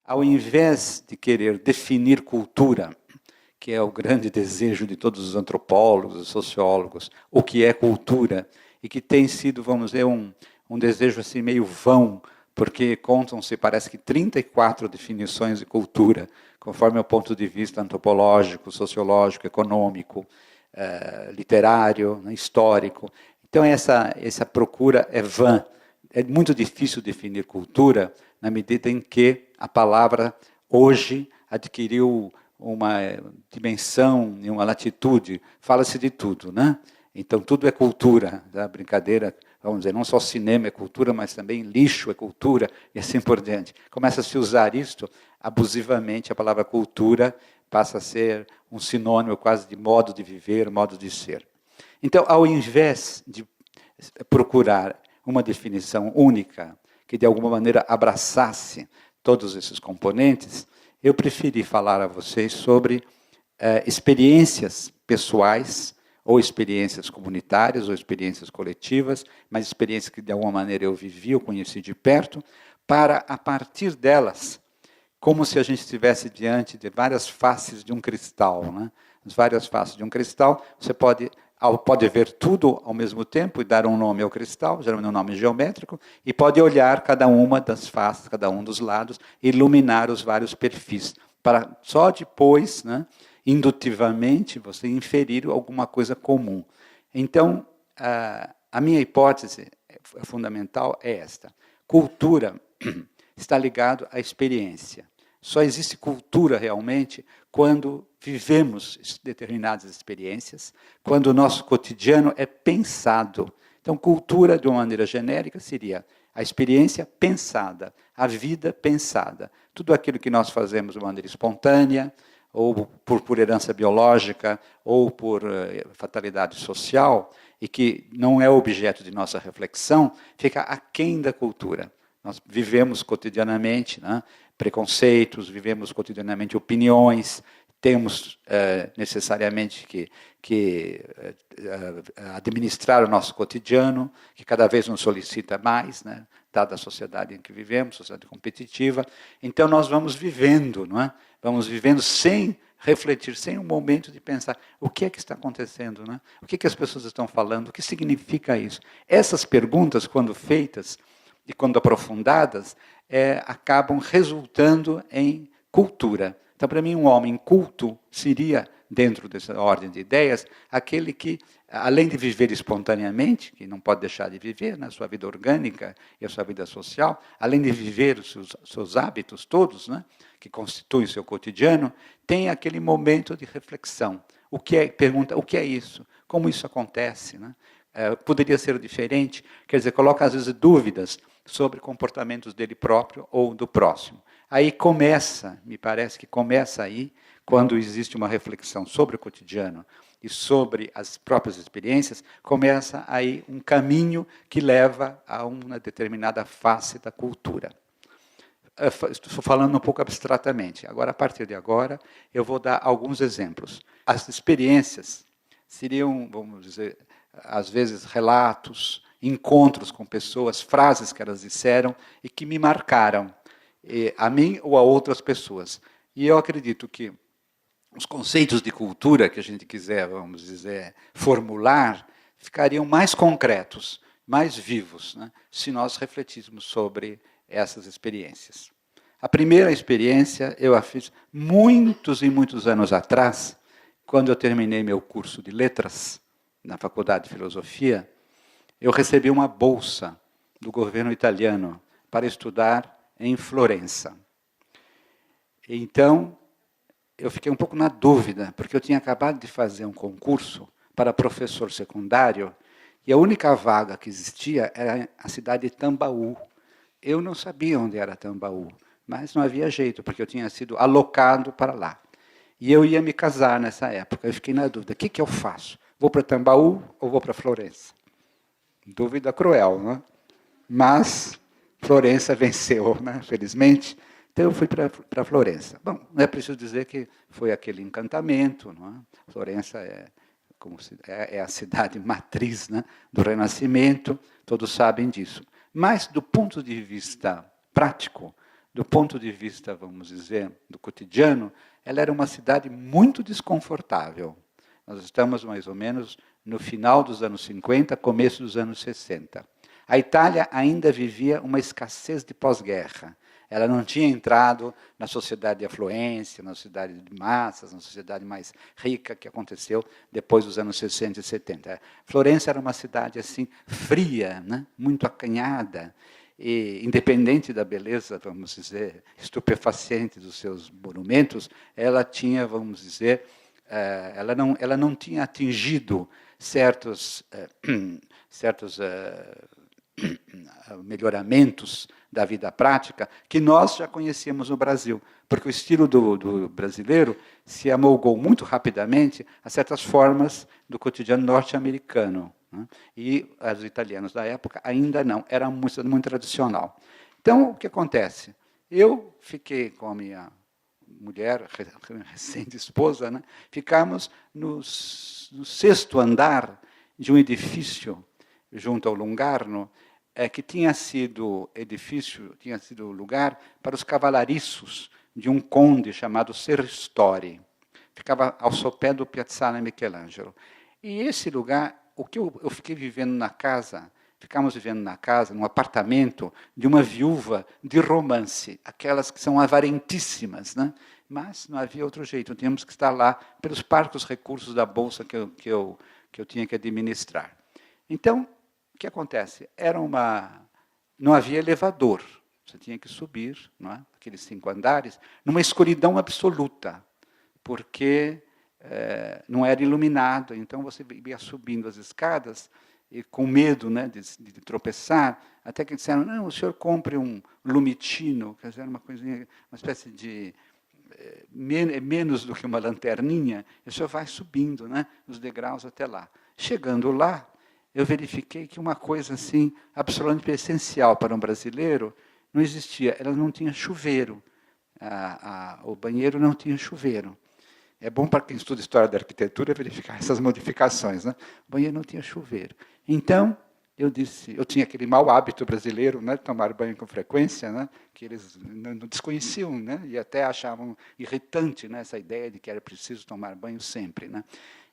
ao invés de querer definir cultura, que é o grande desejo de todos os antropólogos e sociólogos, o que é cultura, e que tem sido, vamos dizer, um desejo assim meio vão, porque contam-se, parece que 34 definições de cultura, conforme o ponto de vista antropológico, sociológico, econômico, literário, histórico. Então essa procura é vã. É muito difícil definir cultura na medida em que a palavra hoje adquiriu uma dimensão e uma latitude, fala-se de tudo, né? Então tudo é cultura, a brincadeira, vamos dizer, não só cinema é cultura, mas também lixo é cultura, e assim por diante. Começa a se usar isto abusivamente, a palavra cultura passa a ser um sinônimo quase de modo de viver, modo de ser. Então, ao invés de procurar uma definição única, que de alguma maneira abraçasse todos esses componentes, eu preferi falar a vocês sobre experiências pessoais, ou experiências comunitárias, ou experiências coletivas, mas experiências que de alguma maneira eu vivi, eu conheci de perto, para, a partir delas, como se a gente estivesse diante de várias faces de um cristal, né? As várias faces de um cristal, você pode ver tudo ao mesmo tempo e dar um nome ao cristal, geralmente um nome geométrico, e pode olhar cada uma das faces, cada um dos lados, e iluminar os vários perfis, para só depois, né, indutivamente, você inferir alguma coisa comum. Então, a minha hipótese fundamental é esta. Cultura está ligado à experiência. Só existe cultura realmente quando vivemos determinadas experiências, quando o nosso cotidiano é pensado. Então, cultura, de uma maneira genérica, seria a experiência pensada, a vida pensada. Tudo aquilo que nós fazemos de maneira espontânea, ou por herança biológica, ou por fatalidade social, e que não é objeto de nossa reflexão, fica aquém da cultura. Nós vivemos cotidianamente, né, preconceitos, vivemos cotidianamente opiniões, temos necessariamente que administrar o nosso cotidiano, que cada vez nos solicita mais, né, dada a sociedade em que vivemos, sociedade competitiva. Então nós vamos vivendo, não é? Vamos vivendo sem refletir, sem um momento de pensar o que é que está acontecendo, né? O que é que as pessoas estão falando, o que significa isso? Essas perguntas, quando feitas e quando aprofundadas, acabam resultando em cultura. Então, para mim, um homem culto seria, dentro dessa ordem de ideias, aquele que, além de viver espontaneamente, que não pode deixar de viver na sua vida orgânica e a sua vida social, além de viver os seus hábitos todos, né, que constituem o seu cotidiano, tem aquele momento de reflexão. Pergunta, o que é isso? Como isso acontece? Né? Poderia ser diferente? Quer dizer, coloca às vezes dúvidas sobre comportamentos dele próprio ou do próximo. Aí começa, me parece que começa aí, quando existe uma reflexão sobre o cotidiano e sobre as próprias experiências, começa aí um caminho que leva a uma determinada face da cultura. Estou falando um pouco abstratamente. Agora, a partir de agora, eu vou dar alguns exemplos. As experiências seriam, vamos dizer, às vezes relatos, encontros com pessoas, frases que elas disseram e que me marcaram, a mim ou a outras pessoas. E eu acredito que os conceitos de cultura que a gente quiser, vamos dizer, formular, ficariam mais concretos, mais vivos, né, se nós refletíssemos sobre essas experiências. A primeira experiência eu a fiz muitos e muitos anos atrás, quando eu terminei meu curso de letras na Faculdade de Filosofia. Eu recebi uma bolsa do governo italiano para estudar em Florença. Então, eu fiquei um pouco na dúvida, porque eu tinha acabado de fazer um concurso para professor secundário, e a única vaga que existia era a cidade de Tambaú. Eu não sabia onde era Tambaú, mas não havia jeito, porque eu tinha sido alocado para lá. E eu ia me casar nessa época. Eu fiquei na dúvida, o que eu faço? Vou para Tambaú ou vou para Florença? Dúvida cruel, não é? Mas Florença venceu, né? Felizmente. Então eu fui para Florença. Bom, não é preciso dizer que foi aquele encantamento, não é? Florença é a cidade matriz, né, do Renascimento, todos sabem disso. Mas, do ponto de vista prático, do ponto de vista, vamos dizer, do cotidiano, ela era uma cidade muito desconfortável. Nós estamos mais ou menos no final dos anos 50, começo dos anos 60. A Itália ainda vivia uma escassez de pós-guerra. Ela não tinha entrado na sociedade de afluência, na sociedade de massas, na sociedade mais rica que aconteceu depois dos anos 60 e 70. Florença era uma cidade assim fria, né? Muito acanhada, e independente da beleza, vamos dizer, estupefaciente dos seus monumentos, ela tinha, vamos dizer, ela não tinha atingido certos melhoramentos da vida prática que nós já conhecíamos no Brasil, porque o estilo do brasileiro se amolgou muito rapidamente a certas formas do cotidiano norte-americano, né? E os italianos da época ainda não, era muito, muito tradicional. Então, o que acontece? Eu fiquei com a minha mulher, recém-esposa, né? Ficamos no 6º andar de um edifício junto ao Lungarno, que tinha sido lugar para os cavalariços de um conde chamado Serristori. Ficava ao sopé do Piazzale Michelangelo. E esse lugar, o que eu fiquei vivendo na casa, ficamos vivendo na casa, num apartamento de uma viúva de romance, aquelas que são avarentíssimas, né? Mas não havia outro jeito, tínhamos que estar lá pelos parcos recursos da bolsa que eu tinha que administrar. Então, o que acontece? Não havia elevador, você tinha que subir, não é? Aqueles 5 andares, numa escuridão absoluta, porque não era iluminado, então você ia subindo as escadas e com medo, né, de tropeçar, até que disseram, não, o senhor compre um lumitino, quer dizer, uma coisinha, uma espécie de menos do que uma lanterninha, e o senhor vai subindo, né, os degraus até lá. Chegando lá, eu verifiquei que uma coisa assim absolutamente essencial para um brasileiro não existia. Ela não tinha chuveiro. O banheiro não tinha chuveiro. É bom para quem estuda história da arquitetura verificar essas modificações, né? O banheiro não tinha chuveiro. Então, eu tinha aquele mau hábito brasileiro, né, de tomar banho com frequência, né, que eles não desconheciam, né, e até achavam irritante, né, essa ideia de que era preciso tomar banho sempre, né.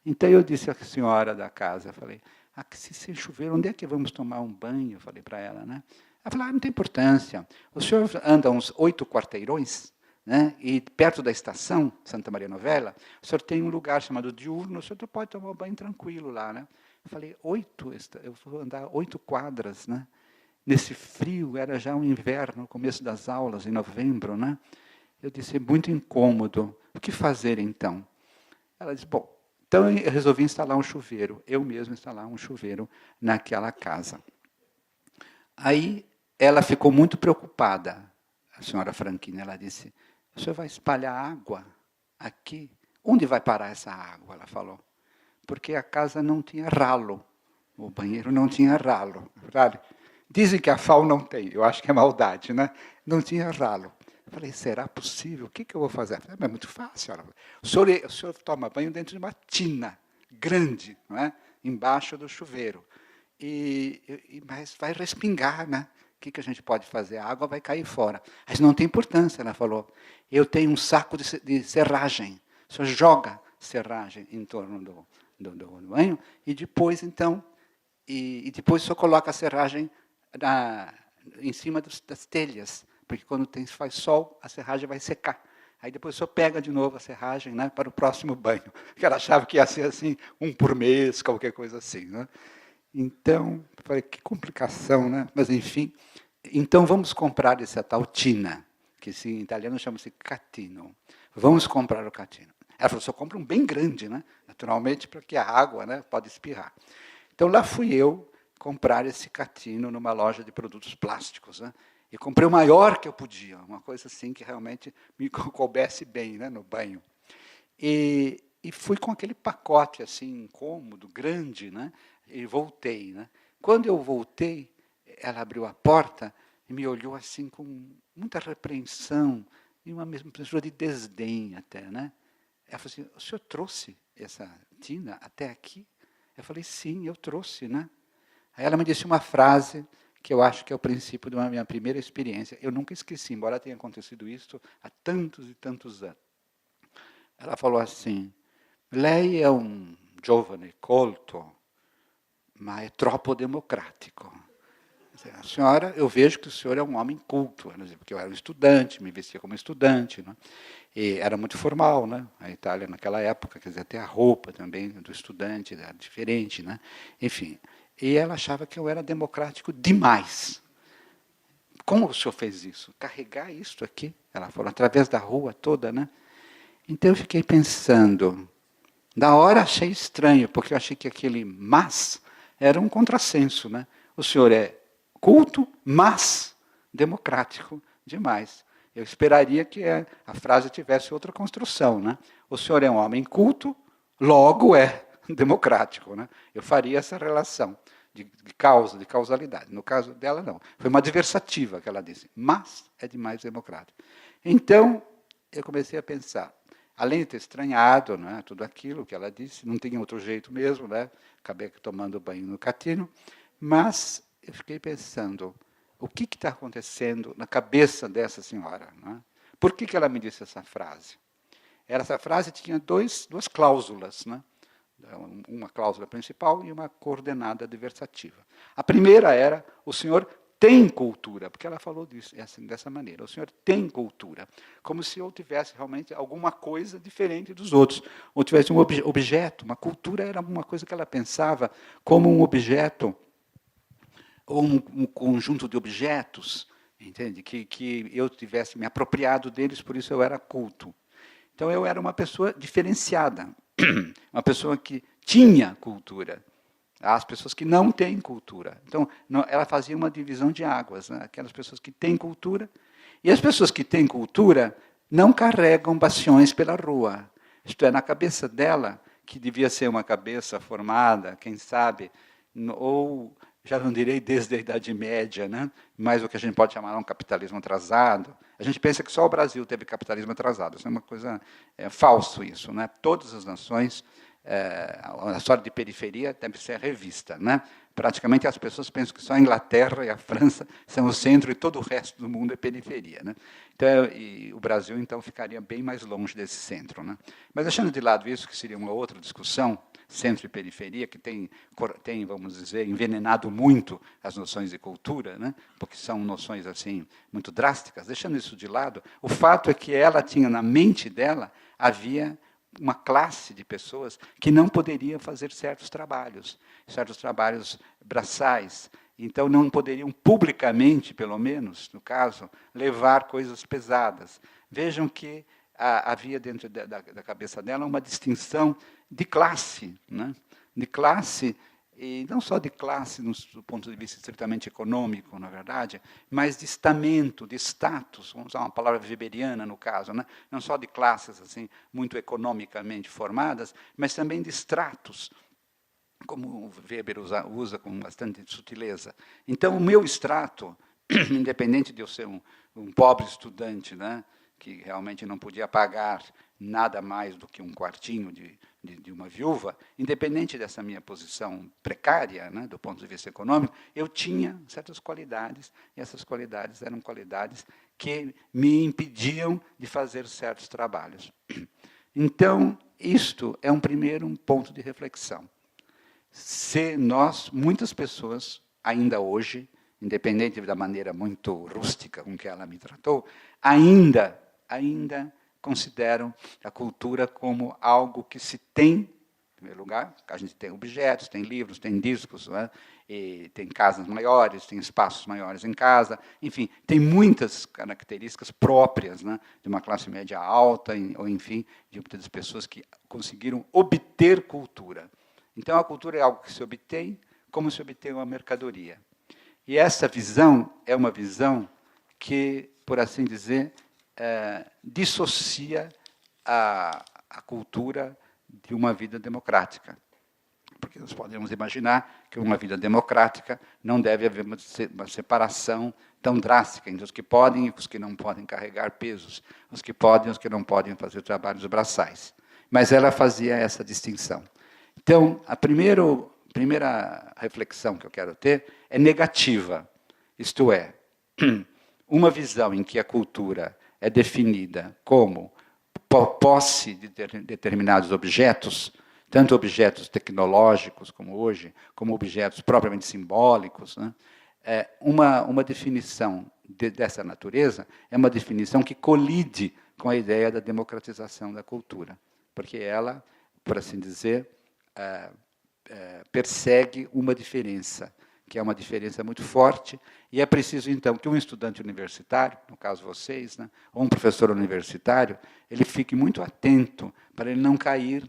Então eu disse à senhora da casa, falei, se sem chuveiro, onde é que vamos tomar um banho? Eu falei para ela, né. Ela falou, não tem importância. O senhor anda uns 8 quarteirões, né, e perto da estação Santa Maria Novella, o senhor tem um lugar chamado Diurno, o senhor pode tomar um banho tranquilo lá, né. Eu falei, eu vou andar 8 quadras, né? Nesse frio, era já um inverno, no começo das aulas, em novembro, né? Eu disse, muito incômodo. O que fazer, então? Ela disse, bom, então eu resolvi instalar um chuveiro. Eu mesmo instalar um chuveiro naquela casa. Aí, ela ficou muito preocupada, a senhora Franquina. Ela disse, o senhor vai espalhar água aqui? Onde vai parar essa água? Ela falou. Porque a casa não tinha ralo, o banheiro não tinha ralo. Sabe? Dizem que a FAO não tem, eu acho que é maldade, né? Não tinha ralo. Eu falei, será possível? O que eu vou fazer? Falei, é muito fácil. O senhor toma banho dentro de uma tina grande, não é? Embaixo do chuveiro. Mas vai respingar, né? O que a gente pode fazer? A água vai cair fora. Mas não tem importância, ela falou. Eu tenho um saco de serragem. O senhor joga serragem em torno do banho, e depois, então, depois só coloca a serragem em cima das telhas, porque quando faz sol, a serragem vai secar. Aí depois só pega de novo a serragem, né, para o próximo banho. Porque ela achava que ia ser assim, um por mês, qualquer coisa assim. Né? Então, eu falei, que complicação, né? Mas enfim, então vamos comprar essa tal tina, que em italiano chama-se catino. Vamos comprar o catino. Ela falou, só compra um bem grande, né? Naturalmente, porque a água, né, pode espirrar. Então, lá fui eu comprar esse catino numa loja de produtos plásticos. Né? E comprei o maior que eu podia, uma coisa assim que realmente me coubesse bem, né, no banho. E fui com aquele pacote assim, incômodo, grande, né? E voltei. Né? Quando eu voltei, ela abriu a porta e me olhou assim com muita repreensão e uma mesma mistura de desdém até, né? Ela falou assim, o senhor trouxe essa tina até aqui? Eu falei, sim, eu trouxe, né? Aí ela me disse uma frase que eu acho que é o princípio de uma minha primeira experiência. Eu nunca esqueci, embora tenha acontecido isso há tantos e tantos anos. Ela falou assim: lei é um giovane colto, mas é troppo democrático. A senhora, eu vejo que o senhor é um homem culto, porque eu era um estudante, me vestia como estudante, né? E era muito formal, né? A Itália naquela época, quer dizer, até a roupa também do estudante era diferente, né? Enfim, e ela achava que eu era democrático demais. Como o senhor fez isso? Carregar isso aqui? Ela falou, através da rua toda, né? Então eu fiquei pensando, na hora achei estranho, porque eu achei que aquele mas era um contrassenso, né? O senhor é culto, mas democrático demais. Eu esperaria que a frase tivesse outra construção, né? O senhor é um homem culto, logo é democrático, né? Eu faria essa relação de causa, de causalidade. No caso dela, não. Foi uma adversativa que ela disse, mas é demais democrático. Então, eu comecei a pensar, além de ter estranhado, né, tudo aquilo que ela disse, não tinha outro jeito mesmo, né? Acabei tomando banho no Catino, mas eu fiquei pensando, o que está acontecendo na cabeça dessa senhora? Né? Por que ela me disse essa frase? Essa frase tinha duas cláusulas, né? Uma cláusula principal e uma coordenada adversativa. A primeira era, o senhor tem cultura, porque ela falou disso, assim, dessa maneira, o senhor tem cultura, como se eu tivesse realmente alguma coisa diferente dos outros, ou tivesse um objeto, uma cultura era uma coisa que ela pensava como um objeto, ou um conjunto de objetos, entende? Que eu tivesse me apropriado deles, por isso eu era culto. Então eu era uma pessoa diferenciada, uma pessoa que tinha cultura. Há as pessoas que não têm cultura. Então ela fazia uma divisão de águas, né? Aquelas pessoas que têm cultura, e as pessoas que têm cultura não carregam bastiões pela rua. Isto é, na cabeça dela, que devia ser uma cabeça formada, quem sabe, ou já não direi desde a Idade Média, né? Mas o que a gente pode chamar de um capitalismo atrasado. A gente pensa que só o Brasil teve capitalismo atrasado. Isso é uma coisa falso isso, né? Todas as nações, a história de periferia deve ser revista, né? Praticamente as pessoas pensam que só a Inglaterra e a França são o centro e todo o resto do mundo é periferia, né? Então, e o Brasil então ficaria bem mais longe desse centro, né? Mas deixando de lado isso, que seria uma outra discussão, centro e periferia, que tem, vamos dizer, envenenado muito as noções de cultura, né? Porque são noções assim muito drásticas. Deixando isso de lado, o fato é que ela tinha na mente dela, havia uma classe de pessoas que não poderia fazer certos trabalhos braçais. Então, não poderiam publicamente, pelo menos, no caso, levar coisas pesadas. Vejam que havia dentro da cabeça dela uma distinção de classe, né? De classe, e não só de classe do ponto de vista estritamente econômico, na verdade, mas de estamento, de status, vamos usar uma palavra weberiana no caso, né? Não só de classes assim muito economicamente formadas, mas também de estratos, como o Weber usa com bastante sutileza. Então, o meu extrato, independente de eu ser um pobre estudante, né, que realmente não podia pagar nada mais do que um quartinho de uma viúva, independente dessa minha posição precária, né, do ponto de vista econômico, eu tinha certas qualidades, e essas qualidades eram qualidades que me impediam de fazer certos trabalhos. Então, isto é um primeiro ponto de reflexão. Se muitas pessoas, ainda hoje, independente da maneira muito rústica com que ela me tratou, ainda consideram a cultura como algo que se tem, em primeiro lugar, a gente tem objetos, tem livros, tem discos, né? E tem casas maiores, tem espaços maiores em casa, enfim, tem muitas características próprias, né, de uma classe média alta, ou enfim, de muitas pessoas que conseguiram obter cultura. Então, a cultura é algo que se obtém, como se obtém uma mercadoria. E essa visão é uma visão que, por assim dizer, dissocia a cultura de uma vida democrática. Porque nós podemos imaginar que uma vida democrática não deve haver uma separação tão drástica entre os que podem e os que não podem carregar pesos, os que podem e os que não podem fazer trabalhos braçais. Mas ela fazia essa distinção. Então, a primeira reflexão que eu quero ter é negativa. Isto é, uma visão em que a cultura é definida como posse de determinados objetos, tanto objetos tecnológicos como hoje, como objetos propriamente simbólicos, né? Uma definição dessa natureza é uma definição que colide com a ideia da democratização da cultura, porque ela, por assim dizer, persegue uma diferença, que é uma diferença muito forte, e é preciso, então, que um estudante universitário, no caso vocês, né, ou um professor universitário, ele fique muito atento para ele não cair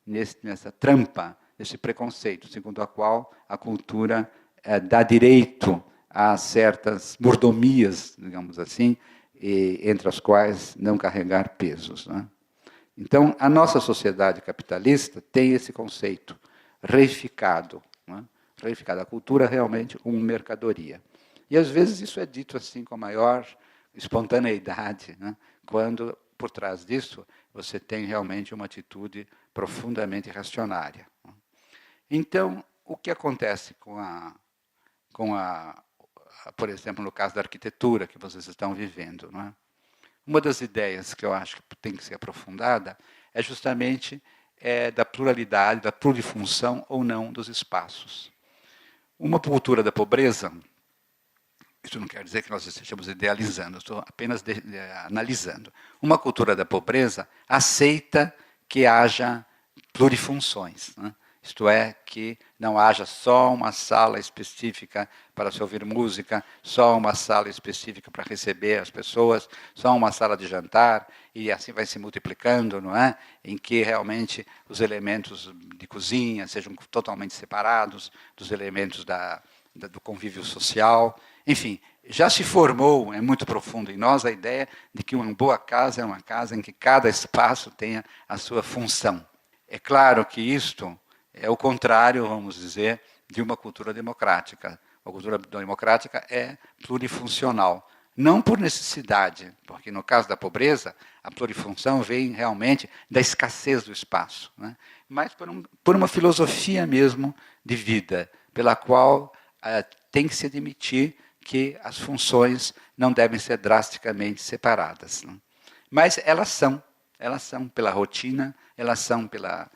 nessa trampa, nesse preconceito, segundo a qual a cultura dá direito a certas mordomias, digamos assim, entre as quais não carregar pesos, né? Então, a nossa sociedade capitalista tem esse conceito reificado, né? Reificado. A cultura é realmente uma mercadoria. E, às vezes, isso é dito assim com a maior espontaneidade, né? Quando, por trás disso, você tem realmente uma atitude profundamente reacionária. Então, o que acontece por exemplo, no caso da arquitetura que vocês estão vivendo, não é? Uma das ideias que eu acho que tem que ser aprofundada é justamente da pluralidade, da plurifunção ou não dos espaços. Uma cultura da pobreza, isso não quer dizer que nós estejamos idealizando, estou apenas analisando. Uma cultura da pobreza aceita que haja plurifunções, né? Isto é, que não haja só uma sala específica para se ouvir música, só uma sala específica para receber as pessoas, só uma sala de jantar, e assim vai se multiplicando, não é? Em que realmente os elementos de cozinha sejam totalmente separados dos elementos do convívio social. Enfim, já se formou, é muito profundo em nós, a ideia de que uma boa casa é uma casa em que cada espaço tenha a sua função. É claro que isto é o contrário, vamos dizer, de uma cultura democrática. A cultura democrática é plurifuncional. Não por necessidade, porque no caso da pobreza, a plurifunção vem realmente da escassez do espaço, né? Mas por uma filosofia mesmo de vida, pela qual tem que se admitir que as funções não devem ser drasticamente separadas, né? Mas elas são pela rotina, elas são pelo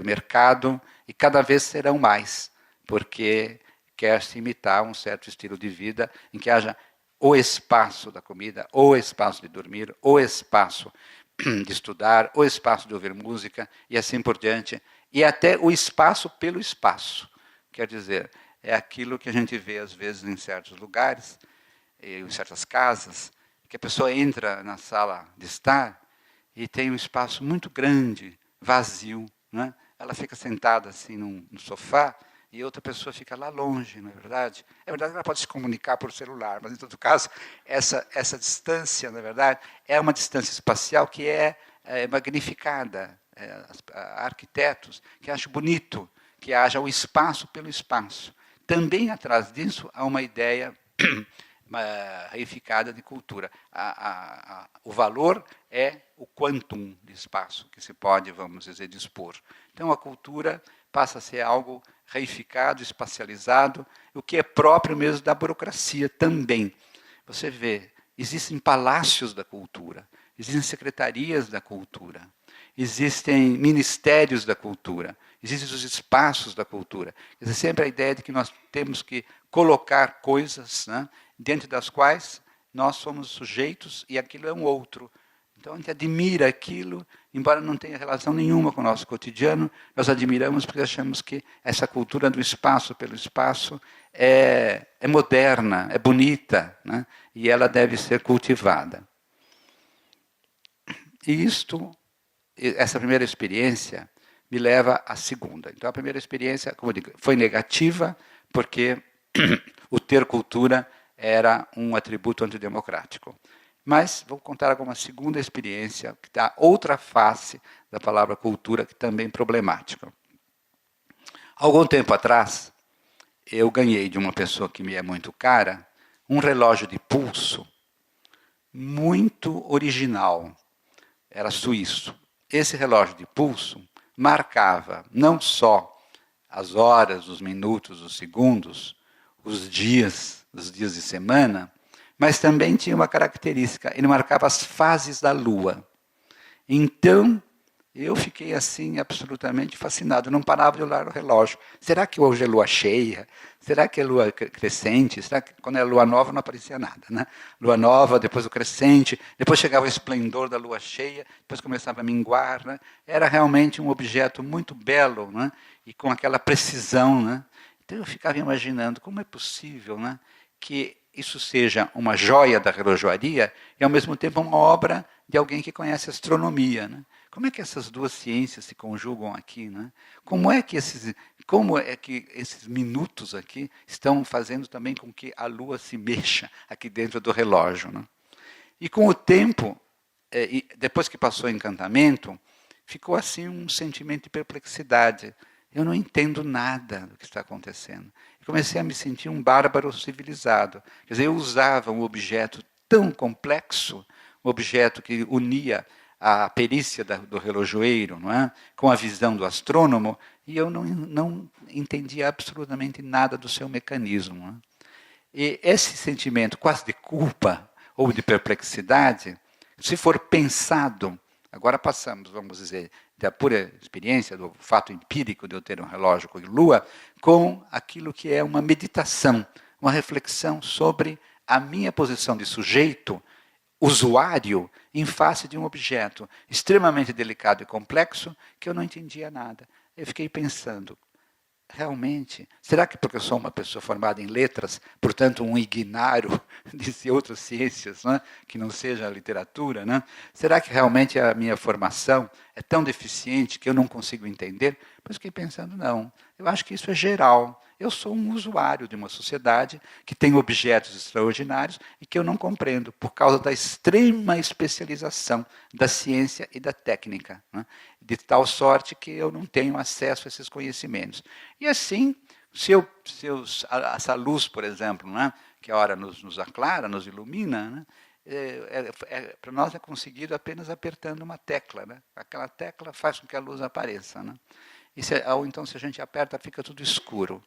mercado, e cada vez serão mais, porque quer-se imitar um certo estilo de vida em que haja o espaço da comida, o espaço de dormir, o espaço de estudar, o espaço de ouvir música, e assim por diante, e até o espaço pelo espaço. Quer dizer, é aquilo que a gente vê às vezes em certos lugares, em certas casas, que a pessoa entra na sala de estar e tem um espaço muito grande, vazio, né? Ela fica sentada assim no sofá e outra pessoa fica lá longe, não é verdade? É verdade que ela pode se comunicar por celular, mas em todo caso, essa distância, na verdade, é uma distância espacial que é magnificada. Há arquitetos que acham bonito que haja o espaço pelo espaço. Também atrás disso há uma ideia reificada de cultura. O valor é o quantum de espaço que se pode, vamos dizer, dispor. Então, a cultura passa a ser algo reificado, espacializado, o que é próprio mesmo da burocracia também. Você vê, existem palácios da cultura, existem secretarias da cultura, existem ministérios da cultura, existem os espaços da cultura. Quer dizer, sempre a ideia de que nós temos que colocar coisas, né, dentro das quais nós somos sujeitos e aquilo é um outro. Então a gente admira aquilo, embora não tenha relação nenhuma com o nosso cotidiano, nós admiramos porque achamos que essa cultura do espaço pelo espaço é moderna, é bonita, né? E ela deve ser cultivada. E essa primeira experiência me leva à segunda. Então a primeira experiência, como eu digo, foi negativa, porque o ter cultura era um atributo antidemocrático. Mas vou contar alguma segunda experiência, que dá outra face da palavra cultura, que também é problemática. Algum tempo atrás, eu ganhei de uma pessoa que me é muito cara, um relógio de pulso muito original. Era suíço. Esse relógio de pulso marcava não só as horas, os minutos, os segundos, os dias de semana, mas também tinha uma característica, ele marcava as fases da Lua. Então, eu fiquei assim, absolutamente fascinado, não parava de olhar o relógio. Será que hoje é lua cheia? Será que é lua crescente? Será que quando é lua nova não aparecia nada, né? Lua nova, depois o crescente, depois chegava o esplendor da lua cheia, depois começava a minguar, né? Era realmente um objeto muito belo, né? E com aquela precisão, né? Então eu ficava imaginando como é possível, né, que isso seja uma joia da relojoaria e ao mesmo tempo uma obra de alguém que conhece astronomia, né? Como é que essas duas ciências se conjugam aqui, né? Como é que esses minutos aqui estão fazendo também com que a Lua se mexa aqui dentro do relógio, né? E com o tempo, depois que passou o encantamento, ficou assim um sentimento de perplexidade. Eu não entendo nada do que está acontecendo. E comecei a me sentir um bárbaro civilizado. Quer dizer, eu usava um objeto tão complexo, um objeto que unia a perícia do relojoeiro, não é, com a visão do astrônomo, e eu não entendia absolutamente nada do seu mecanismo. Não é? E esse sentimento quase de culpa ou de perplexidade, se for pensado, agora passamos, vamos dizer, da pura experiência, do fato empírico de eu ter um relógio com lua, com aquilo que é uma meditação, uma reflexão sobre a minha posição de sujeito, usuário, em face de um objeto extremamente delicado e complexo que eu não entendia nada. Eu fiquei pensando, realmente, será que porque eu sou uma pessoa formada em letras, portanto um ignaro de outras ciências, né, que não seja a literatura, né, será que realmente a minha formação é tão deficiente que eu não consigo entender? Mas fiquei pensando, não, eu acho que isso é geral. Eu sou um usuário de uma sociedade que tem objetos extraordinários e que eu não compreendo por causa da extrema especialização da ciência e da técnica, né? De tal sorte que eu não tenho acesso a esses conhecimentos. E assim, essa luz, por exemplo, né, que a hora nos aclara, nos ilumina, né, para nós é conseguido apenas apertando uma tecla. Né? Aquela tecla faz com que a luz apareça. Né? Ou então, se a gente aperta, fica tudo escuro.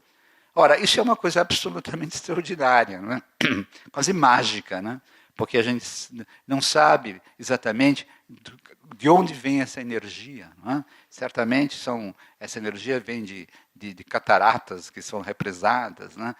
Ora, isso é uma coisa absolutamente extraordinária, não é? Quase mágica, né? Porque a gente não sabe exatamente de onde vem essa energia. Não é? Certamente essa energia vem de cataratas que são represadas, né?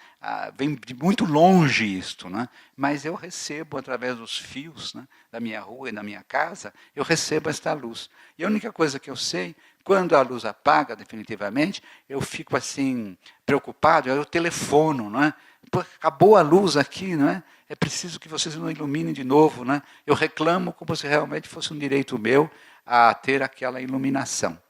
Vem de muito longe isto, né? Mas eu recebo através dos fios, né, da minha rua e da minha casa, eu recebo esta luz. E a única coisa que eu sei, quando a luz apaga definitivamente, eu fico assim preocupado, eu telefono, não é? Pô, acabou a luz aqui, não é? É preciso que vocês não iluminem de novo, né? Eu reclamo como se realmente fosse um direito meu a ter aquela iluminação.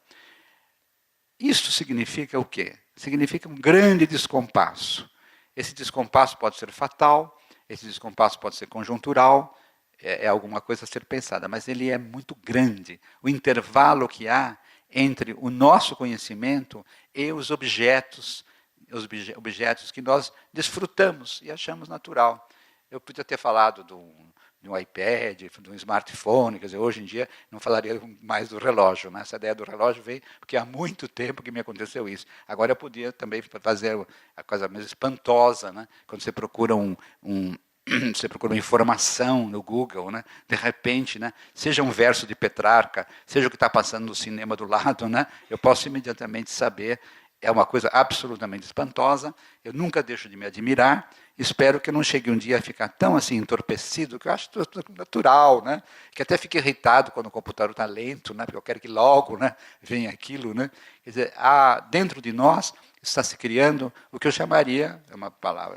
Isso significa o quê? Significa um grande descompasso. Esse descompasso pode ser fatal, esse descompasso pode ser conjuntural, é alguma coisa a ser pensada, mas ele é muito grande. O intervalo que há entre o nosso conhecimento e os objetos que nós desfrutamos e achamos natural. Eu podia ter falado de um iPad, de um smartphone, quer dizer, hoje em dia não falaria mais do relógio. Né? Essa ideia do relógio veio porque há muito tempo que me aconteceu isso. Agora eu podia também fazer a coisa mais espantosa, né? Quando você procura você procura uma informação no Google, né? De repente, né? Seja um verso de Petrarca, seja o que está passando no cinema do lado, né? Eu posso imediatamente saber. É uma coisa absolutamente espantosa, eu nunca deixo de me admirar, espero que eu não chegue um dia a ficar tão assim entorpecido, que eu acho natural, né? Que até fique irritado quando o computador está lento, né? Porque eu quero que logo, né, venha aquilo. Né? Quer dizer, dentro de nós está se criando o que eu chamaria, é uma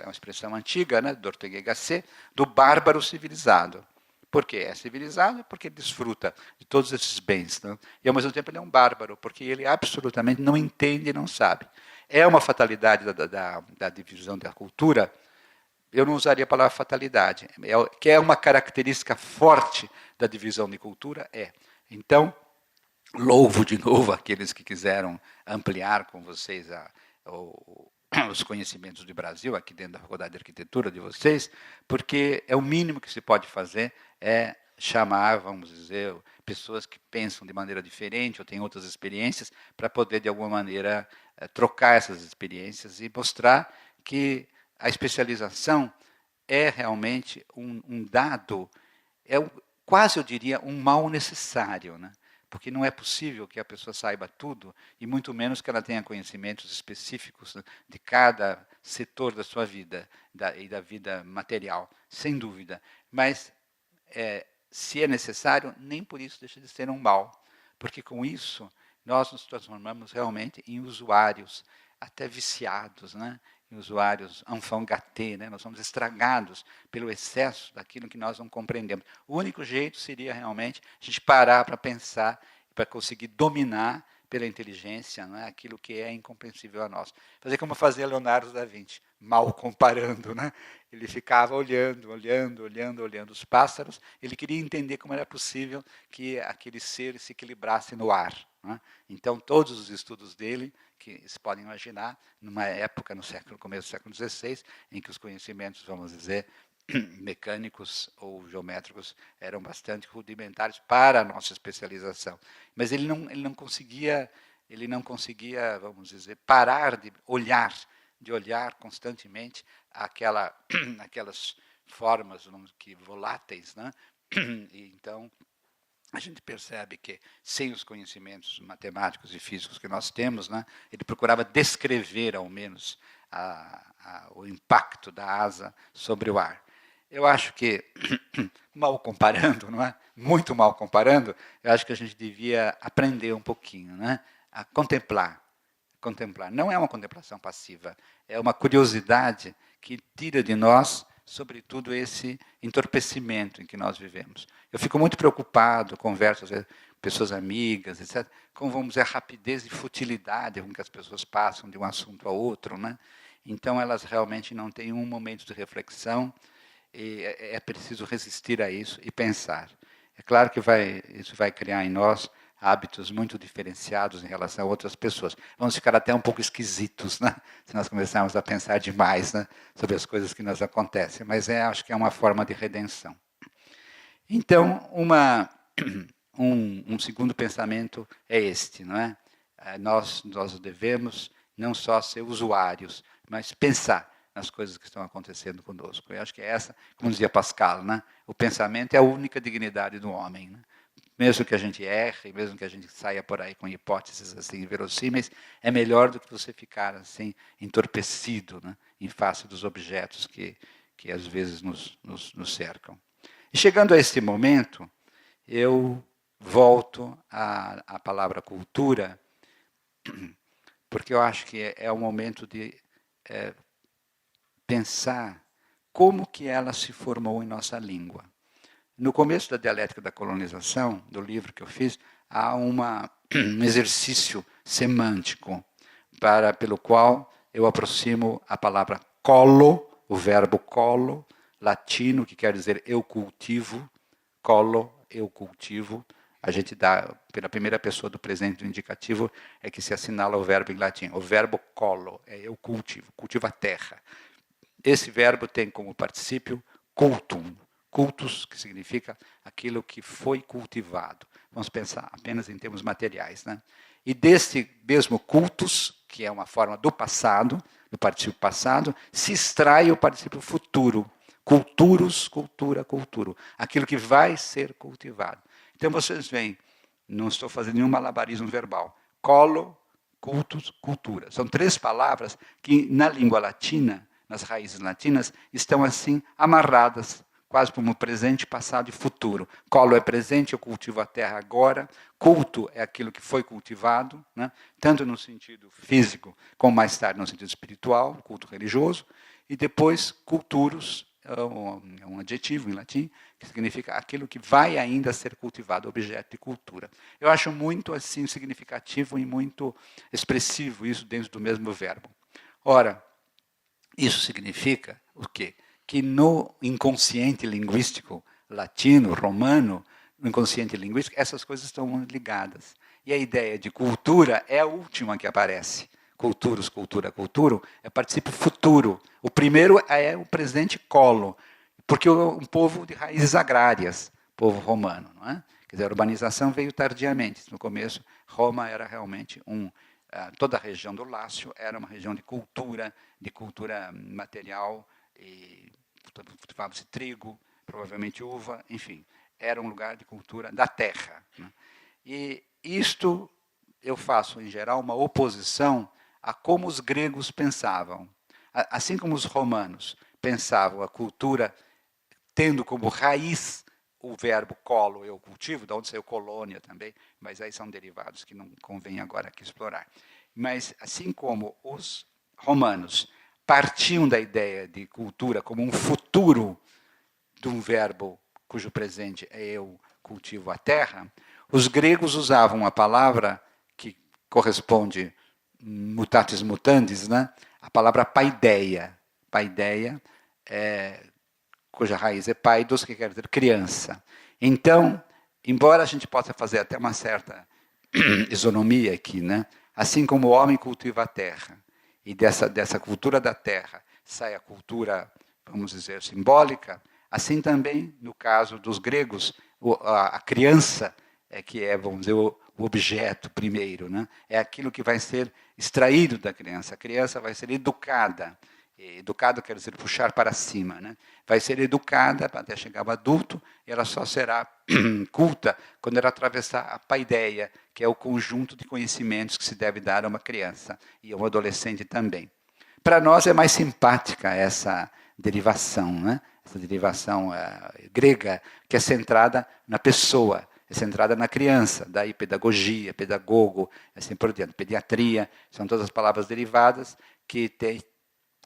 expressão antiga, né, do Ortega y Gasset, do bárbaro civilizado. Por quê? É civilizado porque ele desfruta de todos esses bens. Né? E, ao mesmo tempo, ele é um bárbaro, porque ele absolutamente não entende e não sabe. É uma fatalidade da divisão da cultura. Eu não usaria a palavra fatalidade, que é uma característica forte da divisão de cultura. Então, louvo de novo aqueles que quiseram ampliar com vocês os conhecimentos do Brasil, aqui dentro da Faculdade de Arquitetura de vocês, porque é o mínimo que se pode fazer, é chamar, vamos dizer, pessoas que pensam de maneira diferente ou têm outras experiências, para poder, de alguma maneira, trocar essas experiências e mostrar que a especialização é realmente um dado, quase eu diria um mal necessário, né? Porque não é possível que a pessoa saiba tudo, e muito menos que ela tenha conhecimentos específicos de cada setor da sua vida e da vida material, sem dúvida. Mas, se é necessário, nem por isso deixa de ser um mal, porque com isso nós nos transformamos realmente em usuários, até viciados, né? Em usuários enfant gâté, né? Nós somos estragados pelo excesso daquilo que nós não compreendemos. O único jeito seria realmente a gente parar para pensar, para conseguir dominar pela inteligência, né, aquilo que é incompreensível a nós. Fazer como fazia Leonardo da Vinci, mal comparando, né? Ele ficava olhando os pássaros, ele queria entender como era possível que aquele ser se equilibrasse no ar, né? Então, todos os estudos dele, que se podem imaginar, numa época, começo do século XVI, em que os conhecimentos, vamos dizer, mecânicos ou geométricos eram bastante rudimentares para a nossa especialização. Mas ele não conseguia, vamos dizer, parar de olhar constantemente aquelas formas voláteis, né? E então a gente percebe que, sem os conhecimentos matemáticos e físicos que nós temos, né, ele procurava descrever, ao menos, o impacto da asa sobre o ar. Eu acho que, mal comparando, não é? Muito mal comparando, eu acho que a gente devia aprender um pouquinho, né, a contemplar. Não é uma contemplação passiva, é uma curiosidade que tira de nós, sobretudo, esse entorpecimento em que nós vivemos. Eu fico muito preocupado, converso às vezes com pessoas amigas, etc., com, vamos dizer, a rapidez e futilidade com que as pessoas passam de um assunto a outro, né? Então, elas realmente não têm um momento de reflexão, e é preciso resistir a isso e pensar. É claro que isso vai criar em nós hábitos muito diferenciados em relação a outras pessoas. Vamos ficar até um pouco esquisitos, né? Se nós começarmos a pensar demais, né, sobre as coisas que nos acontecem. Mas acho que é uma forma de redenção. Então, um segundo pensamento é este, não é? Nós devemos não só ser usuários, mas pensar nas coisas que estão acontecendo conosco. Eu acho que essa, como dizia Pascal, né? O pensamento é a única dignidade do homem, né? Mesmo que a gente erre, mesmo que a gente saia por aí com hipóteses assim inverossímeis, é melhor do que você ficar assim entorpecido, né, em face dos objetos que às vezes nos cercam. E chegando a este momento, eu volto à palavra cultura, porque eu acho que é o momento de pensar como que ela se formou em nossa língua. No começo da dialética da colonização, do livro que eu fiz, há um exercício semântico pelo qual eu aproximo a palavra colo, o verbo colo, latino, que quer dizer eu cultivo, colo, eu cultivo. A gente dá, pela primeira pessoa do presente indicativo, é que se assinala o verbo em latim. O verbo colo é eu cultivo, cultivo a terra. Esse verbo tem como particípio cultum, cultus, que significa aquilo que foi cultivado. Vamos pensar apenas em termos materiais, né? E desse mesmo cultus, que é uma forma do passado, do particípio passado, se extrai o particípio futuro. Culturus, cultura, culturo. Aquilo que vai ser cultivado. Então vocês veem, não estou fazendo nenhum malabarismo verbal. Colo, cultus, cultura. São três palavras que na língua latina, nas raízes latinas, estão assim amarradas, quase como presente, passado e futuro. Colo é presente, eu cultivo a terra agora. Culto é aquilo que foi cultivado, né? Tanto no sentido físico, como mais tarde no sentido espiritual, culto religioso. E depois, culturus, é um adjetivo em latim, que significa aquilo que vai ainda ser cultivado, objeto de cultura. Eu acho muito assim significativo e muito expressivo isso dentro do mesmo verbo. Ora, isso significa o quê? Que no inconsciente linguístico latino, romano, no inconsciente linguístico, essas coisas estão ligadas. E a ideia de cultura é a última que aparece. Culturus, cultura, culturo, é particípio futuro. O primeiro é o presente colo, porque é um povo de raízes agrárias, povo romano, não é? Quer dizer, a urbanização veio tardiamente. No começo, Roma era realmente toda a região do Lácio era uma região de cultura material, e cultivava-se trigo, provavelmente uva, enfim, era um lugar de cultura da terra. Né? E isto eu faço, em geral, uma oposição a como os gregos pensavam. Assim como os romanos pensavam a cultura tendo como raiz o verbo colo, eu cultivo, de onde saiu colônia também, mas aí são derivados que não convém agora aqui explorar. Mas, assim como os romanos partiam da ideia de cultura como um futuro de um verbo cujo presente é eu cultivo a terra, os gregos usavam uma palavra que corresponde mutatis mutandis, né? A palavra paideia. Paideia, cuja raiz é paidos, que quer dizer criança. Então, embora a gente possa fazer até uma certa isonomia aqui, né? Assim como o homem cultiva a terra, e dessa cultura da terra sai a cultura, vamos dizer, simbólica, assim também, no caso dos gregos, a criança é que é, vamos dizer, o objeto primeiro, né? É aquilo que vai ser extraído da criança. A criança vai ser educada. Educado quer dizer puxar para cima, né? Vai ser educada até chegar ao adulto, e ela só será culta quando ela atravessar a paideia, que é o conjunto de conhecimentos que se deve dar a uma criança e a um adolescente também. Para nós é mais simpática essa derivação, né? Essa derivação grega, que é centrada na pessoa, é centrada na criança, daí pedagogia, pedagogo, assim por diante, pediatria, são todas as palavras derivadas que têm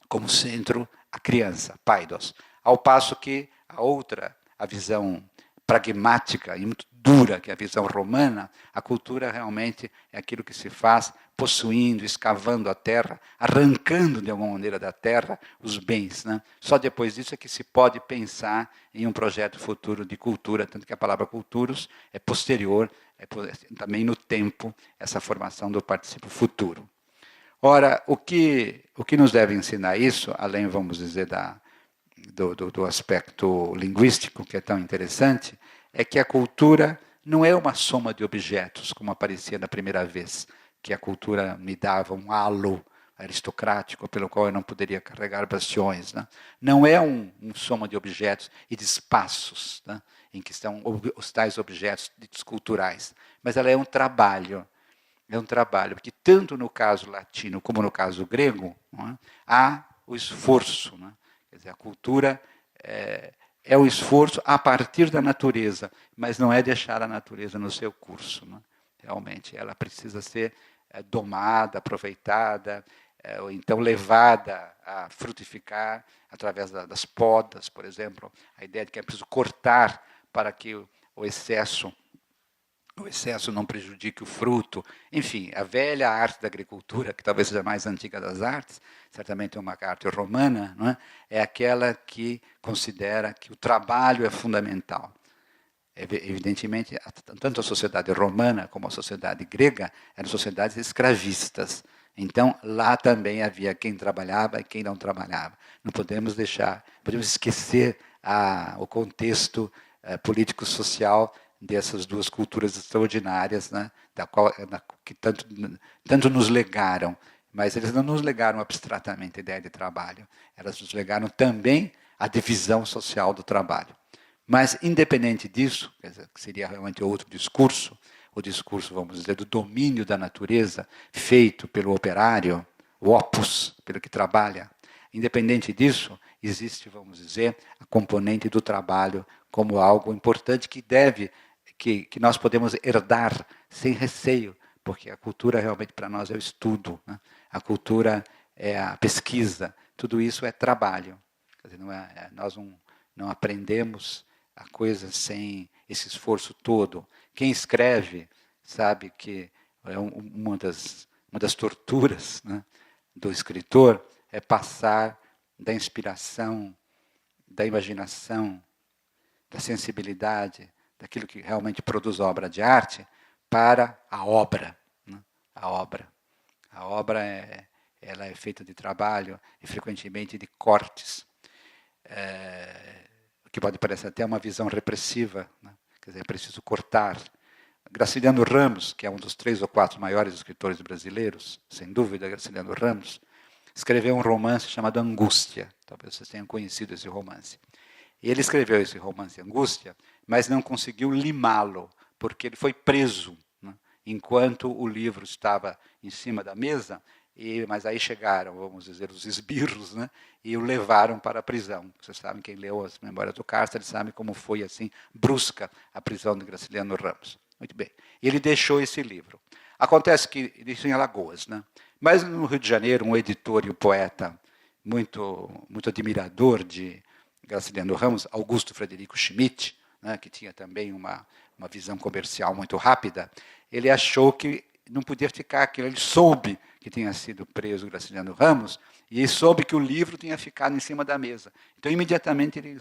como centro a criança, paidos. Ao passo que a outra, a visão pragmática e muito dura, que é a visão romana, a cultura realmente é aquilo que se faz possuindo, escavando a terra, arrancando de alguma maneira da terra os bens. Né? Só depois disso é que se pode pensar em um projeto futuro de cultura, tanto que a palavra culturos é posterior, também no tempo, essa formação do particípio futuro. Ora, o que nos deve ensinar isso, além, vamos dizer, do aspecto linguístico, que é tão interessante, é que a cultura não é uma soma de objetos, como aparecia na primeira vez, que a cultura me dava um halo aristocrático pelo qual eu não poderia carregar bastiões. Né? Não é um soma de objetos e de espaços, né? Em que estão os tais objetos culturais, mas ela é um trabalho. É um trabalho, porque tanto no caso latino como no caso grego, é, há o esforço. Né? Quer dizer, a cultura é o esforço a partir da natureza, mas não é deixar a natureza no seu curso. Né? Realmente, ela precisa ser domada, aproveitada, ou então levada a frutificar através das podas, por exemplo. A ideia de que é preciso cortar para que o excesso não prejudique o fruto. Enfim, a velha arte da agricultura, que talvez seja a mais antiga das artes, certamente é uma arte romana, não é? É aquela que considera que o trabalho é fundamental. Evidentemente, tanto a sociedade romana como a sociedade grega eram sociedades escravistas. Então, lá também havia quem trabalhava e quem não trabalhava. Não podemos esquecer o contexto político-social dessas duas culturas extraordinárias, né, que tanto nos legaram. Mas eles não nos legaram abstratamente a ideia de trabalho. Elas nos legaram também a divisão social do trabalho. Mas, independente disso, quer dizer, que seria realmente outro discurso, o discurso, vamos dizer, do domínio da natureza feito pelo operário, o opus, pelo que trabalha. Independente disso, existe, vamos dizer, a componente do trabalho como algo importante que nós podemos herdar sem receio, porque a cultura realmente para nós é o estudo, né? A cultura é a pesquisa, tudo isso é trabalho. Quer dizer, nós não aprendemos a coisa sem esse esforço todo. Quem escreve sabe que uma das torturas, né, do escritor é passar da inspiração, da imaginação, da sensibilidade, daquilo que realmente produz a obra de arte, para a obra. Né? A obra. A obra ela é feita de trabalho e frequentemente de cortes. Que pode parecer até uma visão repressiva, né? Quer dizer, é preciso cortar, Graciliano Ramos, que é um dos 3 ou 4 maiores escritores brasileiros, sem dúvida, Graciliano Ramos, escreveu um romance chamado Angústia. Talvez vocês tenham conhecido esse romance. E ele escreveu esse romance Angústia, mas não conseguiu limá-lo, porque ele foi preso, né, enquanto o livro estava em cima da mesa, mas aí chegaram, vamos dizer, os esbirros, né, e o levaram para a prisão. Vocês sabem, quem leu as Memórias do Cárcere sabe como foi assim brusca a prisão de Graciliano Ramos. Muito bem. E ele deixou esse livro. Acontece que, isso em Alagoas, né? Mas no Rio de Janeiro, um editor e um poeta muito admirador de Graciliano Ramos, Augusto Frederico Schmidt, né, que tinha também uma visão comercial muito rápida, ele achou que não podia ficar aquilo. Ele soube que tinha sido preso Graciliano Ramos e soube que o livro tinha ficado em cima da mesa. Então, imediatamente, ele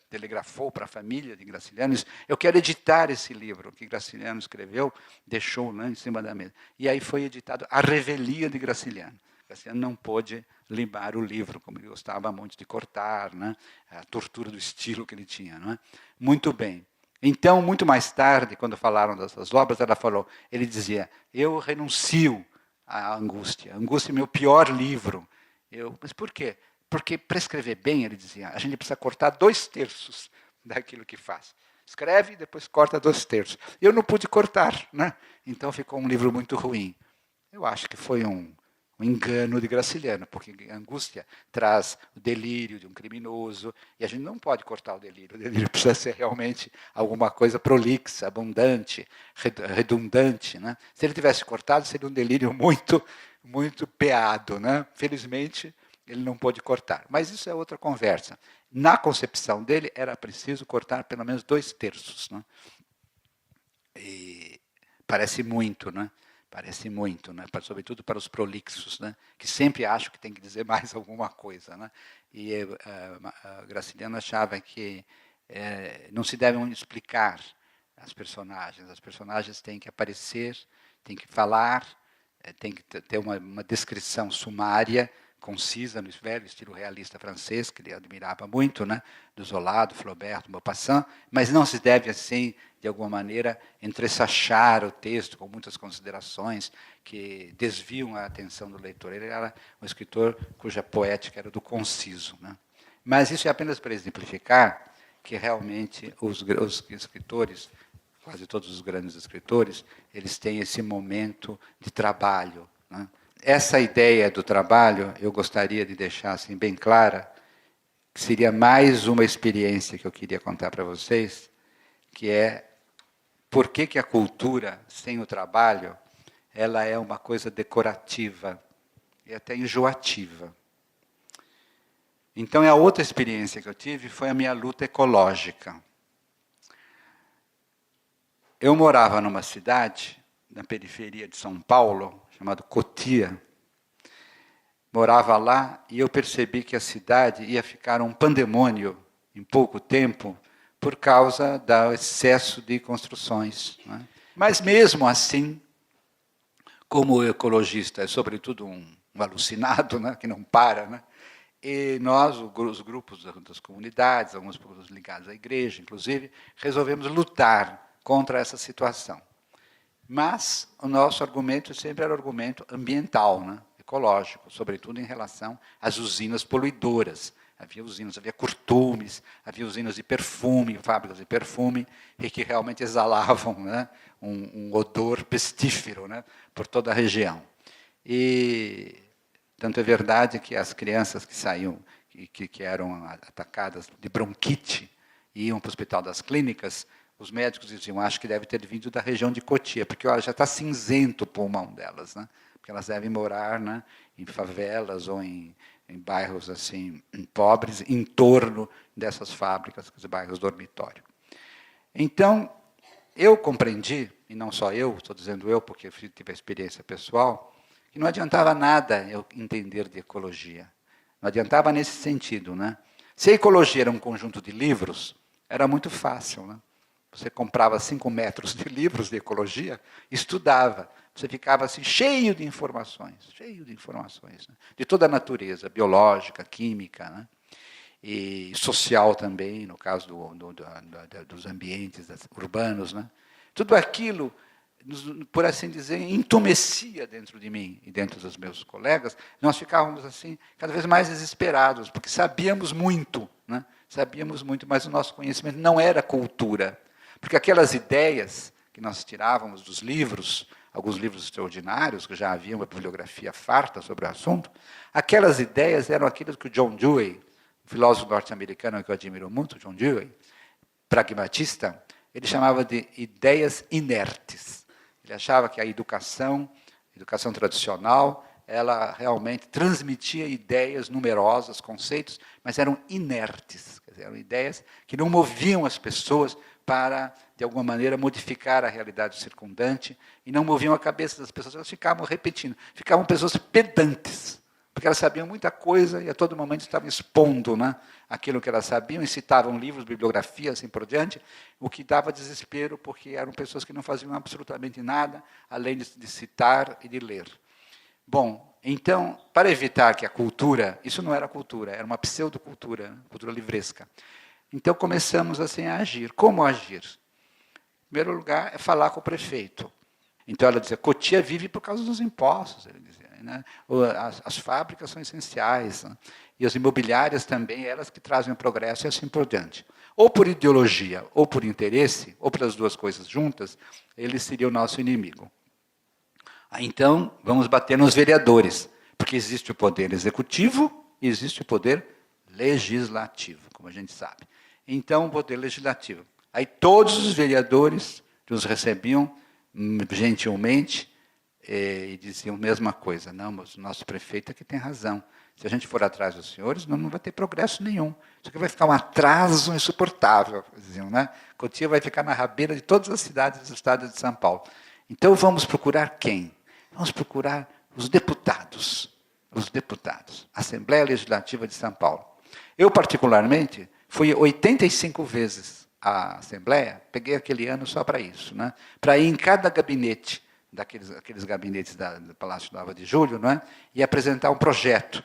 telegrafou para a família de Graciliano e disse: eu quero editar esse livro que Graciliano escreveu, deixou lá em cima da mesa. E aí foi editado A Revelia de Graciliano. Graciliano não pôde limar o livro, como ele gostava muito de cortar, né? A tortura do estilo que ele tinha. Não é? Muito bem. Então, muito mais tarde, quando falaram dessas obras, ele dizia: eu renuncio à Angústia. A Angústia é meu pior livro. Mas por quê? Porque para escrever bem, ele dizia, a gente precisa cortar 2/3 daquilo que faz. Escreve e depois corta 2/3. Eu não pude cortar, né? Então ficou um livro muito ruim. Eu acho que foi um engano de Graciliano, porque a Angústia traz o delírio de um criminoso, e a gente não pode cortar o delírio. O delírio precisa ser realmente alguma coisa prolixa, abundante, redundante. Né? Se ele tivesse cortado, seria um delírio muito peado. Né? Felizmente, ele não pôde cortar. Mas isso é outra conversa. Na concepção dele, era preciso cortar pelo menos 2/3. Né? E parece muito, né? Parece muito, né? Sobretudo para os prolixos, né? Que sempre acham que tem que dizer mais alguma coisa. Né? E Graciliano achava que não se devem explicar as personagens têm que aparecer, têm que falar, tem que ter uma descrição sumária, concisa, no velho estilo realista francês, que ele admirava muito, né? Do Zola, do Flaubert, do Maupassant, mas não se deve, assim, de alguma maneira, entressachar o texto com muitas considerações que desviam a atenção do leitor. Ele era um escritor cuja poética era do conciso. Né? Mas isso é apenas para exemplificar que realmente os escritores, quase todos os grandes escritores, eles têm esse momento de trabalho. Né? Essa ideia do trabalho, eu gostaria de deixar assim, bem clara, que seria mais uma experiência que eu queria contar para vocês, que é por que a cultura, sem o trabalho, ela é uma coisa decorativa e até enjoativa. Então, a outra experiência que eu tive foi a minha luta ecológica. Eu morava numa cidade, na periferia de São Paulo, chamada Cotia. Morava lá e eu percebi que a cidade ia ficar um pandemônio em pouco tempo por causa do excesso de construções. Né? Mas mesmo assim, como o ecologista é sobretudo um alucinado, né, que não para, né? E nós, os grupos das comunidades, alguns grupos ligados à igreja, inclusive, resolvemos lutar contra essa situação. Mas o nosso argumento sempre era o argumento ambiental, né? Ecológico, sobretudo em relação às usinas poluidoras. Havia usinas, havia curtumes, havia usinas de perfume, fábricas de perfume, e que realmente exalavam, né, um odor pestífero, né, por toda a região. E tanto é verdade que as crianças que saíam, que eram atacadas de bronquite, e iam para o Hospital das Clínicas, os médicos diziam, acho que deve ter vindo da região de Cotia, porque olha, já está cinzento o pulmão delas, né? Porque elas devem morar, né, em favelas ou em bairros assim pobres, em torno dessas fábricas, os bairros dormitório. Então, eu compreendi, e não só eu, estou dizendo eu porque eu tive a experiência pessoal, que não adiantava nada eu entender de ecologia. Não adiantava nesse sentido. Né? Se a ecologia era um conjunto de livros, era muito fácil. Né? Você comprava 5 metros de livros de ecologia, estudava. Você ficava assim, cheio de informações, né? De toda a natureza, biológica, química, né? E social também, no caso dos ambientes urbanos. Né? Tudo aquilo, por assim dizer, entumecia dentro de mim e dentro dos meus colegas. Nós ficávamos assim, cada vez mais desesperados, porque sabíamos muito, né? Sabíamos muito, mas o nosso conhecimento não era cultura. Porque aquelas ideias que nós tirávamos dos livros, alguns livros extraordinários, que já havia uma bibliografia farta sobre o assunto, aquelas ideias eram aquelas que o John Dewey, um filósofo norte-americano que eu admiro muito, John Dewey, pragmatista, ele chamava de ideias inertes. Ele achava que a educação tradicional, ela realmente transmitia ideias numerosas, conceitos, mas eram inertes. Quer dizer, eram ideias que não moviam as pessoas para, de alguma maneira, modificar a realidade circundante e não moviam a cabeça das pessoas. Elas ficavam repetindo, ficavam pessoas pedantes, porque elas sabiam muita coisa e a todo momento estavam expondo, né, aquilo que elas sabiam e citavam livros, bibliografias, assim por diante, o que dava desespero, porque eram pessoas que não faziam absolutamente nada, além de citar e de ler. Bom, então, para evitar que a cultura, isso não era cultura, era uma pseudocultura, cultura livresca. Então começamos assim a agir. Como agir? Em primeiro lugar, é falar com o prefeito. Então ela dizia, Cotia vive por causa dos impostos, ele dizia, né? As fábricas são essenciais, né? E as imobiliárias também, elas que trazem o progresso e assim por diante. Ou por ideologia, ou por interesse, ou pelas duas coisas juntas, ele seria o nosso inimigo. Então, vamos bater nos vereadores, porque existe o poder executivo e existe o poder legislativo, como a gente sabe. Então, o poder legislativo. Aí todos os vereadores nos recebiam gentilmente e diziam a mesma coisa. Não, mas o nosso prefeito é que tem razão. Se a gente for atrás dos senhores, não vai ter progresso nenhum. Isso aqui vai ficar um atraso insuportável, diziam, né? Cotia vai ficar na rabeira de todas as cidades do estado de São Paulo. Então, vamos procurar quem? Vamos procurar os deputados. Os deputados. Assembleia Legislativa de São Paulo. Eu, particularmente, fui 85 vezes à Assembleia, peguei aquele ano só para isso, né? Para ir em cada gabinete, aqueles gabinetes do Palácio da Nova de Julho, não é? E apresentar um projeto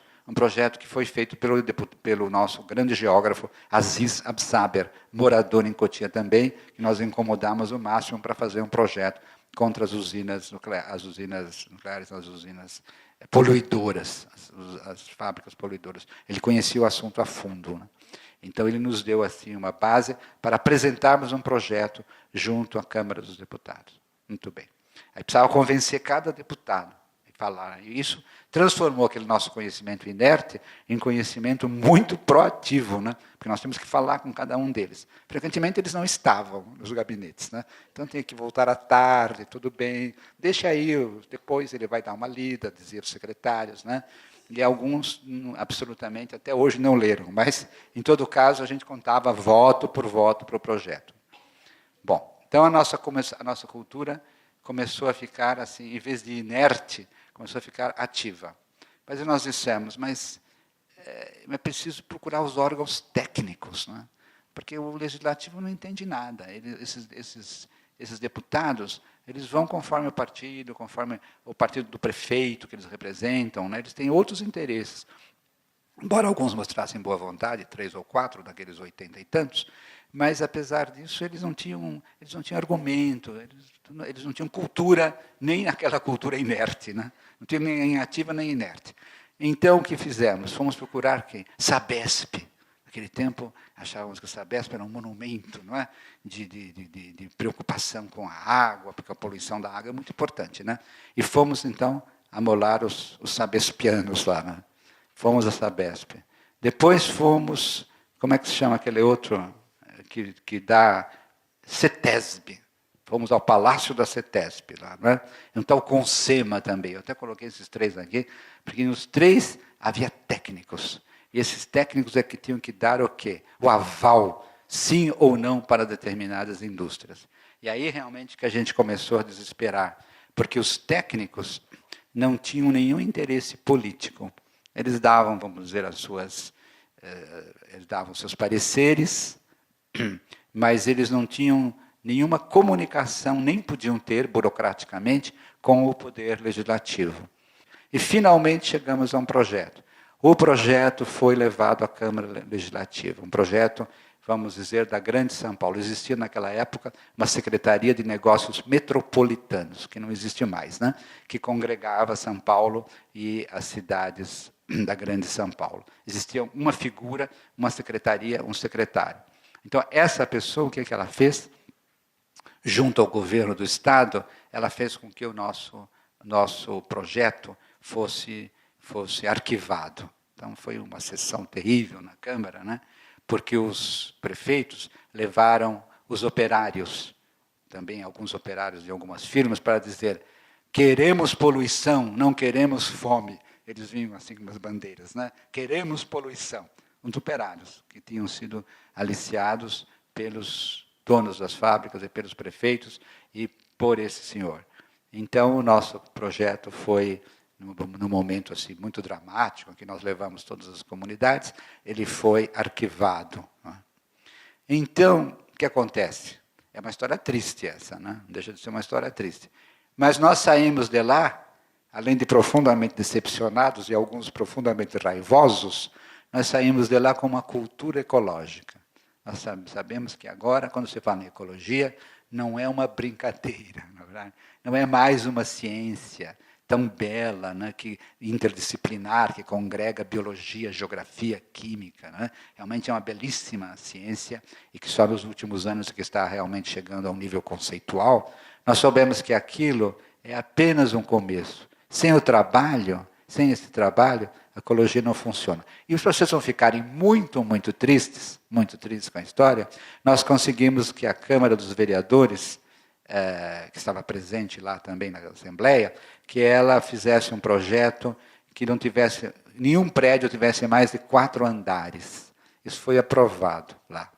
que foi feito pelo nosso grande geógrafo Aziz Absaber, morador em Cotia também, que nós incomodamos o máximo para fazer um projeto contra as usinas nucleares, as usinas poluidoras, as fábricas poluidoras. Ele conhecia o assunto a fundo, né? Então, ele nos deu assim uma base para apresentarmos um projeto junto à Câmara dos Deputados. Muito bem. Aí precisava convencer cada deputado a falar. E isso transformou aquele nosso conhecimento inerte em conhecimento muito proativo, né? Porque nós temos que falar com cada um deles. Frequentemente, eles não estavam nos gabinetes, né? Então, tinha que voltar à tarde, tudo bem, deixa aí, depois ele vai dar uma lida, dizer os secretários, né? E alguns, absolutamente, até hoje não leram, mas, em todo caso, a gente contava voto por voto para o projeto. Bom, então a nossa cultura começou a ficar, assim, em vez de inerte, começou a ficar ativa. Mas nós dissemos, mas é preciso procurar os órgãos técnicos, né? Porque o legislativo não entende nada. Esses deputados, eles vão conforme o partido do prefeito que eles representam, né? Eles têm outros interesses. Embora alguns mostrassem boa vontade, 3 ou 4 daqueles 80 e tantos, mas, apesar disso, eles não tinham argumento, eles não tinham cultura, nem aquela cultura inerte, né? Não tinham nem ativa nem inerte. Então, o que fizemos? Fomos procurar quem? Sabesp. Naquele tempo, achávamos que o Sabesp era um monumento, não é? de preocupação com a água, porque a poluição da água é muito importante, né? E fomos, então, amolar os sabespianos lá, né? Fomos a Sabesp. Depois fomos, como é que se chama aquele outro que dá CETESB? Fomos ao Palácio da CETESB, lá, não é? Então, o CONSEMA também. Eu até coloquei esses 3 aqui, porque nos 3 havia técnicos. E esses técnicos é que tinham que dar o quê? O aval, sim ou não, para determinadas indústrias. E aí, realmente, que a gente começou a desesperar, porque os técnicos não tinham nenhum interesse político. Eles davam, vamos dizer, eles davam seus pareceres, mas eles não tinham nenhuma comunicação, nem podiam ter, burocraticamente, com o poder legislativo. E, finalmente, chegamos a um projeto. O projeto foi levado à Câmara Legislativa, um projeto, vamos dizer, da Grande São Paulo. Existia naquela época uma Secretaria de Negócios Metropolitanos, que não existe mais, né? Que congregava São Paulo e as cidades da Grande São Paulo. Existia uma figura, uma secretaria, um secretário. Então, essa pessoa, o que ela fez? Junto ao governo do Estado, ela fez com que o nosso projeto fosse arquivado. Então, foi uma sessão terrível na Câmara, né? Porque os prefeitos levaram os operários, também alguns operários de algumas firmas, para dizer: queremos poluição, não queremos fome. Eles vinham assim com as bandeiras, né? Queremos poluição. Os operários que tinham sido aliciados pelos donos das fábricas e pelos prefeitos e por esse senhor. Então, o nosso projeto foi, num momento assim, muito dramático, que nós levamos todas as comunidades, ele foi arquivado. Então, o que acontece? É uma história triste essa, né? Não deixa de ser uma história triste. Mas nós saímos de lá, além de profundamente decepcionados e alguns profundamente raivosos, nós saímos de lá com uma cultura ecológica. Nós sabemos que agora, quando se fala em ecologia, não é uma brincadeira, na verdade. Não é mais uma ciência tão bela, né, interdisciplinar, que congrega biologia, geografia, química. Né? Realmente é uma belíssima ciência e que só nos últimos anos é que está realmente chegando a um nível conceitual. Nós soubemos que aquilo é apenas um começo. Sem esse trabalho, a ecologia não funciona. E os processos vão ficarem muito, muito tristes com a história. Nós conseguimos que a Câmara dos Vereadores, que estava presente lá também na Assembleia, que ela fizesse um projeto que não tivesse, nenhum prédio tivesse mais de 4 andares. Isso foi aprovado lá.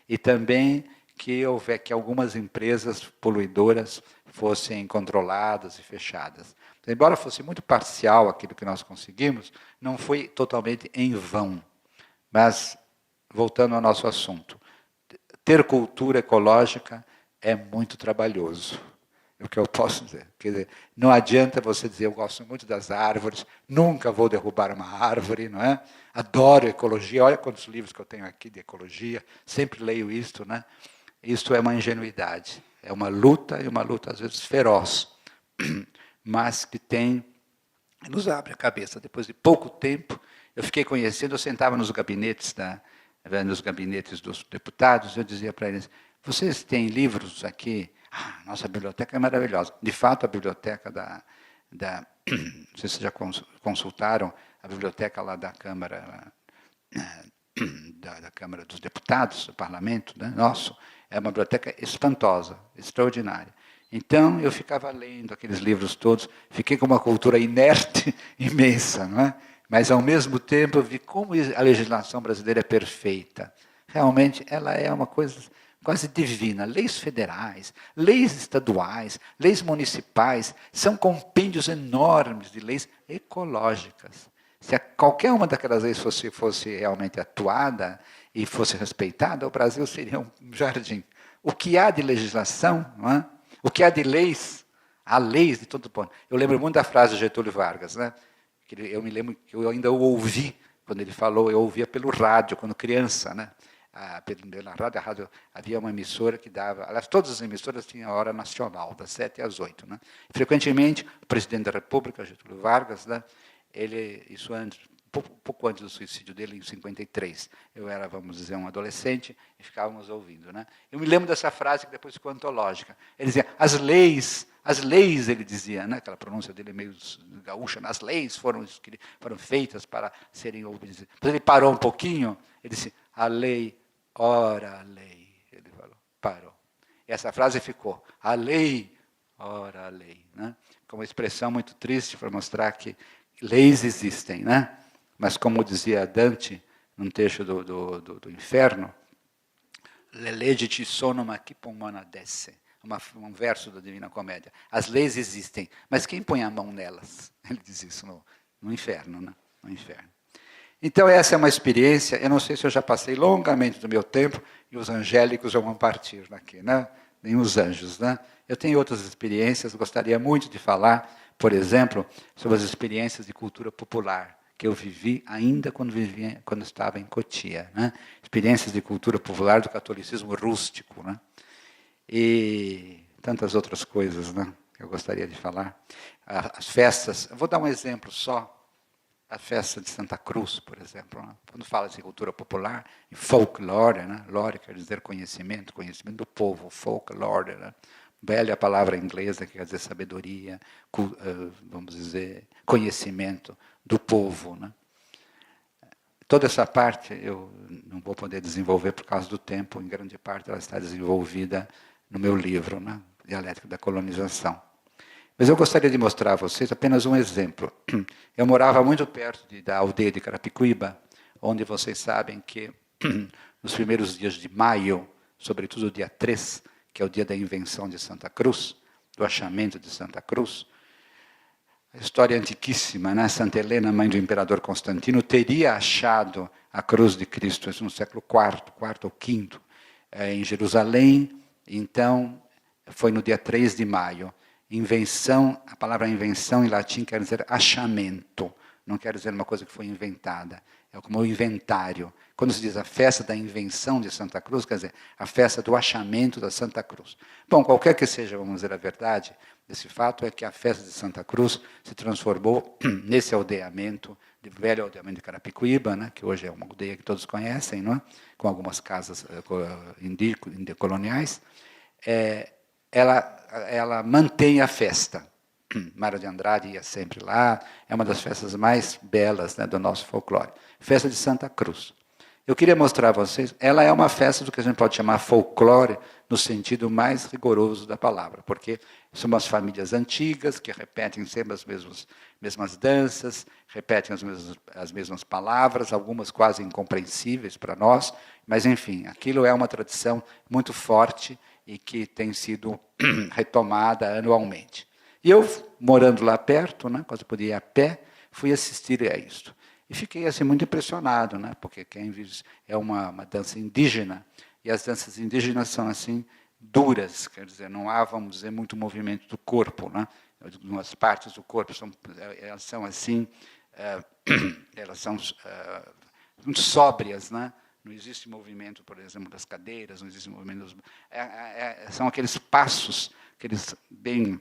E também que algumas empresas poluidoras fossem controladas e fechadas. Embora fosse muito parcial aquilo que nós conseguimos, não foi totalmente em vão. Mas, voltando ao nosso assunto, ter cultura ecológica é muito trabalhoso. É o que eu posso dizer. Quer dizer, não adianta você dizer: eu gosto muito das árvores, nunca vou derrubar uma árvore, não é? Adoro ecologia, olha quantos livros que eu tenho aqui de ecologia, sempre leio isto, né? Isto é uma ingenuidade, é uma luta, e uma luta às vezes feroz, mas que nos abre a cabeça. Depois de pouco tempo, eu fiquei conhecendo, eu sentava nos gabinetes dos deputados, eu dizia para eles: vocês têm livros aqui? Nossa biblioteca é maravilhosa. De fato, a biblioteca não sei se vocês já consultaram, a biblioteca lá da Câmara, da Câmara dos Deputados, do Parlamento, né, nosso, é uma biblioteca espantosa, extraordinária. Então, eu ficava lendo aqueles livros todos, fiquei com uma cultura inerte imensa, não é? Mas, ao mesmo tempo, eu vi como a legislação brasileira é perfeita. Realmente, ela é uma coisa quase divina. Leis federais, leis estaduais, leis municipais, são compêndios enormes de leis ecológicas. Se qualquer uma daquelas leis fosse realmente atuada e fosse respeitada, o Brasil seria um jardim. O que há de legislação, não é? O que há de leis, há leis de todo ponto. Eu lembro muito da frase de Getúlio Vargas, né? Eu me lembro que eu ainda o ouvi, quando ele falou, eu ouvia pelo rádio, quando criança, né? Na rádio havia uma emissora que dava, aliás, todas as emissoras tinham a hora nacional, das 7 às 8. Né? Frequentemente, o presidente da República, Getúlio Vargas, né? Isso antes, pouco antes do suicídio dele, em 53. Eu era, vamos dizer, um adolescente e ficávamos ouvindo. Né? Eu me lembro dessa frase que depois ficou antológica. Ele dizia: as leis, ele dizia, né? Aquela pronúncia dele meio gaúcha, as leis foram feitas para serem obedidas. Depois ele parou um pouquinho, ele disse: a lei, ora a lei. Ele falou, parou. E essa frase ficou: a lei, ora a lei. Né? Com uma expressão muito triste para mostrar que leis existem, né? Mas, como dizia Dante, num texto do Inferno, le leggi ci sono, ma chi può manadesse? Um verso da Divina Comédia. As leis existem, mas quem põe a mão nelas? Ele diz isso no Inferno, né? No Inferno. Então, essa é uma experiência, eu não sei se eu já passei longamente do meu tempo, e os angélicos já vão partir daqui, né? Nem os anjos, né? Eu tenho outras experiências, gostaria muito de falar, por exemplo, sobre as experiências de cultura popular, que eu vivi ainda quando estava em Cotia, né? Experiências de cultura popular do catolicismo rústico, né? E tantas outras coisas, né, que eu gostaria de falar. As festas, eu vou dar um exemplo só. A festa de Santa Cruz, por exemplo, né? Quando fala de cultura popular, e folklore, né? Lore quer dizer conhecimento, conhecimento do povo, folklore, né? Velha palavra inglesa que quer dizer sabedoria, vamos dizer, conhecimento do povo, né? Toda essa parte eu não vou poder desenvolver por causa do tempo, em grande parte ela está desenvolvida no meu livro, né? Dialética da Colonização. Mas eu gostaria de mostrar a vocês apenas um exemplo. Eu morava muito perto da aldeia de Carapicuíba, onde vocês sabem que nos primeiros dias de maio, sobretudo o dia 3, que é o dia da invenção de Santa Cruz, do achamento de Santa Cruz, a história antiquíssima, né? Santa Helena, mãe do imperador Constantino, teria achado a cruz de Cristo no século IV ou V, em Jerusalém. Então, foi no dia 3 de maio. Invenção, a palavra invenção em latim quer dizer achamento, não quer dizer uma coisa que foi inventada, é como o inventário. Quando se diz a festa da invenção de Santa Cruz, quer dizer, a festa do achamento da Santa Cruz. Bom, qualquer que seja, vamos dizer, a verdade desse fato, é que a festa de Santa Cruz se transformou nesse aldeamento, de velho aldeamento de Carapicuíba, né, que hoje é uma aldeia que todos conhecem, não é? Com algumas casas coloniais. Ela mantém a festa. Mário de Andrade ia sempre lá, é uma das festas mais belas, né, do nosso folclore. Festa de Santa Cruz. Eu queria mostrar a vocês, ela é uma festa do que a gente pode chamar folclore, no sentido mais rigoroso da palavra, porque são umas famílias antigas que repetem sempre as mesmas danças, repetem as mesmas palavras, algumas quase incompreensíveis para nós, mas enfim, aquilo é uma tradição muito forte e que tem sido retomada anualmente. E eu, morando lá perto, né, quando eu podia ir a pé, fui assistir a isso. E fiquei assim, muito impressionado, né, porque é uma dança indígena, e as danças indígenas são assim duras, quer dizer, não há, vamos dizer, muito movimento do corpo, né? Algumas partes do corpo elas são assim, elas são muito sóbrias, né? Não existe movimento, por exemplo, das cadeiras, não existe movimento são aqueles passos, aqueles bem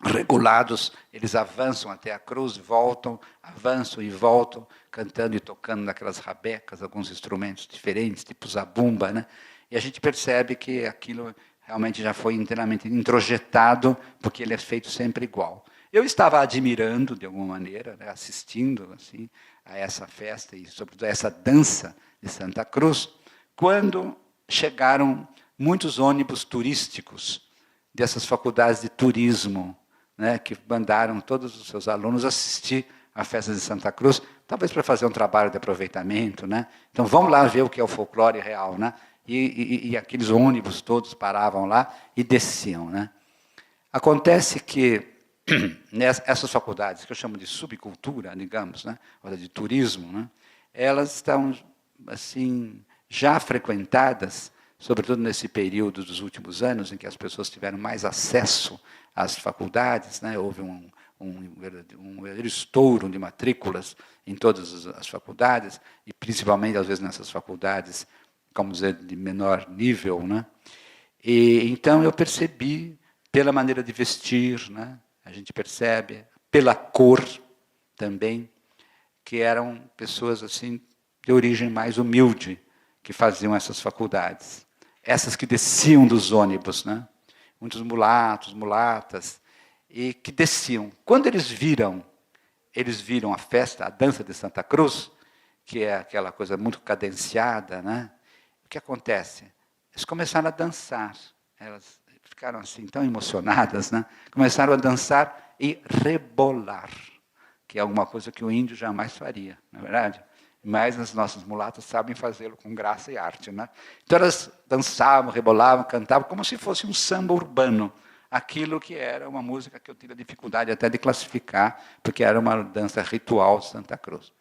regulados, eles avançam até a cruz, voltam, avançam e voltam, cantando e tocando naquelas rabecas, alguns instrumentos diferentes, tipo zabumba, né? E a gente percebe que aquilo realmente já foi inteiramente introjetado, porque ele é feito sempre igual. Eu estava admirando, de alguma maneira, né, assistindo assim, a essa festa e, sobretudo, a essa dança de Santa Cruz, quando chegaram muitos ônibus turísticos dessas faculdades de turismo, né, que mandaram todos os seus alunos assistir à festa de Santa Cruz, talvez para fazer um trabalho de aproveitamento, né? Então vamos lá ver o que é o folclore real, né? E aqueles ônibus todos paravam lá e desciam, né? Acontece que essas faculdades, que eu chamo de subcultura, digamos, né, ou de turismo, né, elas estão assim já frequentadas, sobretudo nesse período dos últimos anos, em que as pessoas tiveram mais acesso às faculdades, né, houve um verdadeiro estouro de matrículas em todas as faculdades, e principalmente, às vezes, nessas faculdades, como dizer, de menor nível, né? E então eu percebi, pela maneira de vestir, né, a gente percebe, pela cor também, que eram pessoas assim de origem mais humilde que faziam essas faculdades. Essas que desciam dos ônibus, né? Muitos mulatos, mulatas, e que desciam. Quando eles viram a festa, a dança de Santa Cruz, que é aquela coisa muito cadenciada, né? O que acontece? Eles começaram a dançar. Elas ficaram assim tão emocionadas, né? Começaram a dançar e rebolar, que é alguma coisa que o índio jamais faria, não é verdade? Mas as nossas mulatas sabem fazê-lo com graça e arte, né? Então elas dançavam, rebolavam, cantavam, como se fosse um samba urbano. Aquilo que era uma música que eu tive a dificuldade até de classificar, porque era uma dança ritual de Santa Cruz.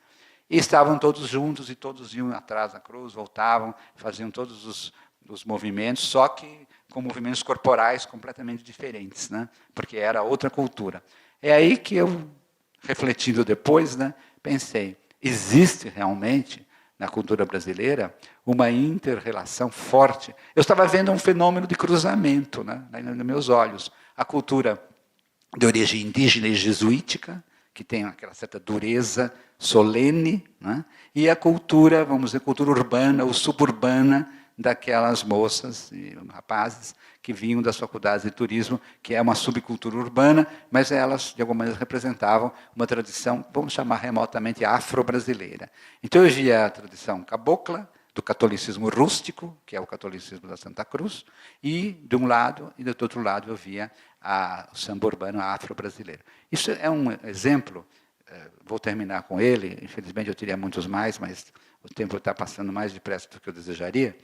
E estavam todos juntos, e todos iam atrás da cruz, voltavam, faziam todos os movimentos, só que com movimentos corporais completamente diferentes, né? Porque era outra cultura. É aí que eu, refletindo depois, né, pensei, existe realmente, na cultura brasileira, uma inter-relação forte. Eu estava vendo um fenômeno de cruzamento, né, nos meus olhos. A cultura de origem indígena e jesuítica, que tem aquela certa dureza solene, né, e a cultura, vamos dizer, cultura urbana ou suburbana daquelas moças e rapazes que vinham das faculdades de turismo, que é uma subcultura urbana, mas elas, de alguma maneira, representavam uma tradição, vamos chamar remotamente afro-brasileira. Então eu via a tradição cabocla, do catolicismo rústico, que é o catolicismo da Santa Cruz, e de um lado, e do outro lado eu via o samba urbano afro-brasileiro. Isso é um exemplo, vou terminar com ele, infelizmente eu teria muitos mais, mas o tempo está passando mais depressa do que eu desejaria,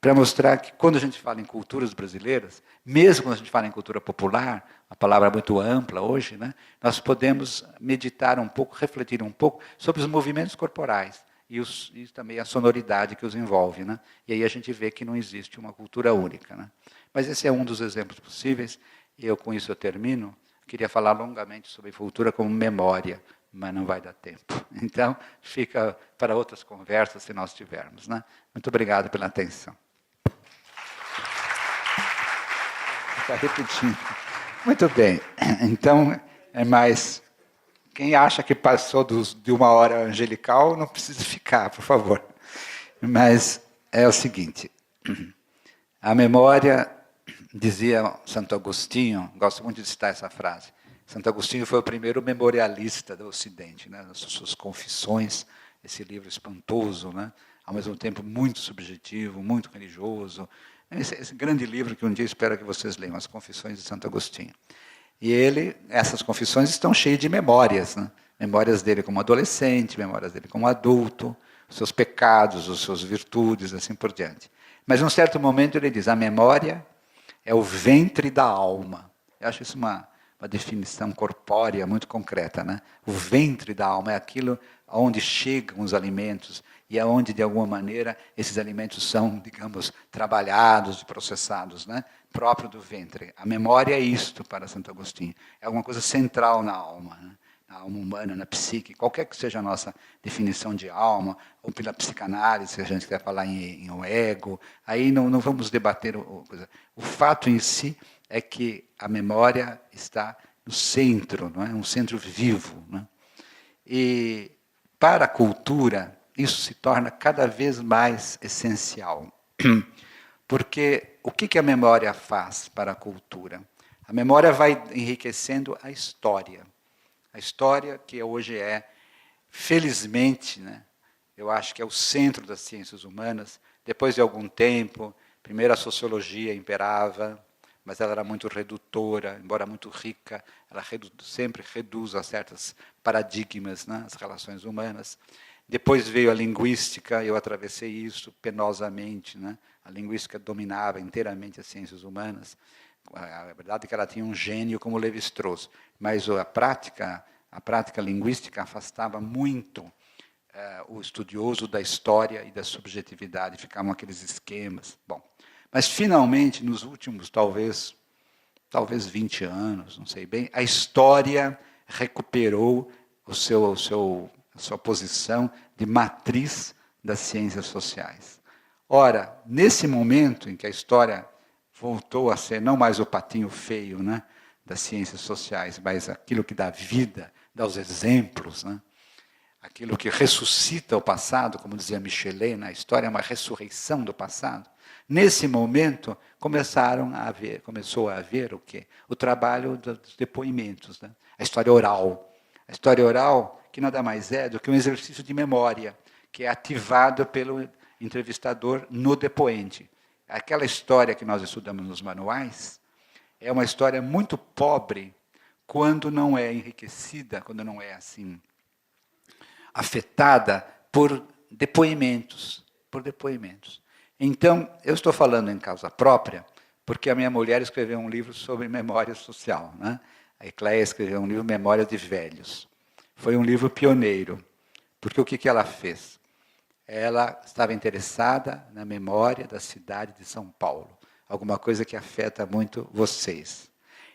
para mostrar que quando a gente fala em culturas brasileiras, mesmo quando a gente fala em cultura popular, uma palavra muito ampla hoje, né, nós podemos meditar um pouco, refletir um pouco sobre os movimentos corporais e também a sonoridade que os envolve. Né? E aí a gente vê que não existe uma cultura única. Né? Mas esse é um dos exemplos possíveis, e com isso eu termino. Queria falar longamente sobre cultura como memória, mas não vai dar tempo. Então, fica para outras conversas, se nós tivermos. Né? Muito obrigado pela atenção. Está repetindo. Muito bem. Então, é mais... Quem acha que passou de uma hora angelical, não precisa ficar, por favor. Mas é o seguinte. A memória, dizia Santo Agostinho, gosto muito de citar essa frase, Santo Agostinho foi o primeiro memorialista do Ocidente, né? Nas suas Confissões, esse livro espantoso, né? Ao mesmo tempo muito subjetivo, muito religioso. Esse grande livro que um dia espero que vocês leiam, As Confissões de Santo Agostinho. E essas confissões estão cheias de memórias, né? Memórias dele como adolescente, memórias dele como adulto, os seus pecados, as suas virtudes, assim por diante. Mas, num certo momento, ele diz, a memória é o ventre da alma. Eu acho isso uma definição corpórea muito concreta. Né? O ventre da alma é aquilo onde chegam os alimentos e é onde, de alguma maneira, esses alimentos são, digamos, trabalhados e processados, né? Próprio do ventre. A memória é isto para Santo Agostinho. É alguma coisa central na alma, né? Na alma humana, na psique, qualquer que seja a nossa definição de alma, ou pela psicanálise, se a gente quer falar em um ego, aí não vamos debater coisa. O fato em si é que a memória está no centro, não é? Um centro vivo. Né? E para a cultura, isso se torna cada vez mais essencial. Porque o que a memória faz para a cultura? A memória vai enriquecendo a história. A história que hoje é, felizmente, né, eu acho que é o centro das ciências humanas. Depois de algum tempo, primeiro a sociologia imperava, mas ela era muito redutora, embora muito rica, ela sempre reduz a certos paradigmas, né, as relações humanas. Depois veio a linguística, eu atravessei isso penosamente, né? A linguística dominava inteiramente as ciências humanas. A verdade é que ela tinha um gênio como Lévi-Strauss, mas a prática linguística afastava muito o estudioso da história e da subjetividade, ficavam aqueles esquemas. Bom, mas finalmente, nos últimos talvez 20 anos, não sei bem, a história recuperou a sua posição de matriz das ciências sociais. Ora, nesse momento em que a história voltou a ser não mais o patinho feio, né, das ciências sociais, mas aquilo que dá vida, dá os exemplos, né, aquilo que ressuscita o passado, como dizia Michelet, a história é uma ressurreição do passado. Nesse momento começou a haver o quê? O trabalho dos depoimentos, né? A história oral. A história oral, que nada mais é do que um exercício de memória, que é ativado pelo entrevistador no depoente. Aquela história que nós estudamos nos manuais é uma história muito pobre quando não é enriquecida, quando não é assim afetada por depoimentos, Então, eu estou falando em causa própria, porque a minha mulher escreveu um livro sobre memória social, né? A Ecléia escreveu um livro Memórias de Velhos. Foi um livro pioneiro, porque o que ela fez? Ela estava interessada na memória da cidade de São Paulo, alguma coisa que afeta muito vocês.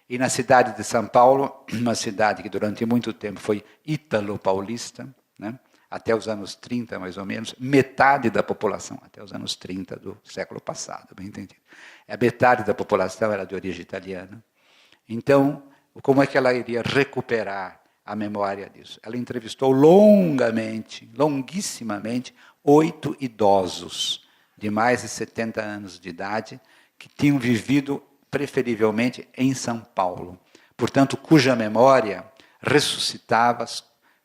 E na cidade de São Paulo, uma cidade que durante muito tempo foi ítalo-paulista, né? até os anos 30, mais ou menos, metade da população, até os anos 30 do século passado, bem entendido. A metade da população era de origem italiana. Então, como é que ela iria recuperar a memória disso? Ela entrevistou longamente, longuissimamente, 8 idosos de mais de 70 anos de idade que tinham vivido preferivelmente em São Paulo. Portanto, cuja memória ressuscitava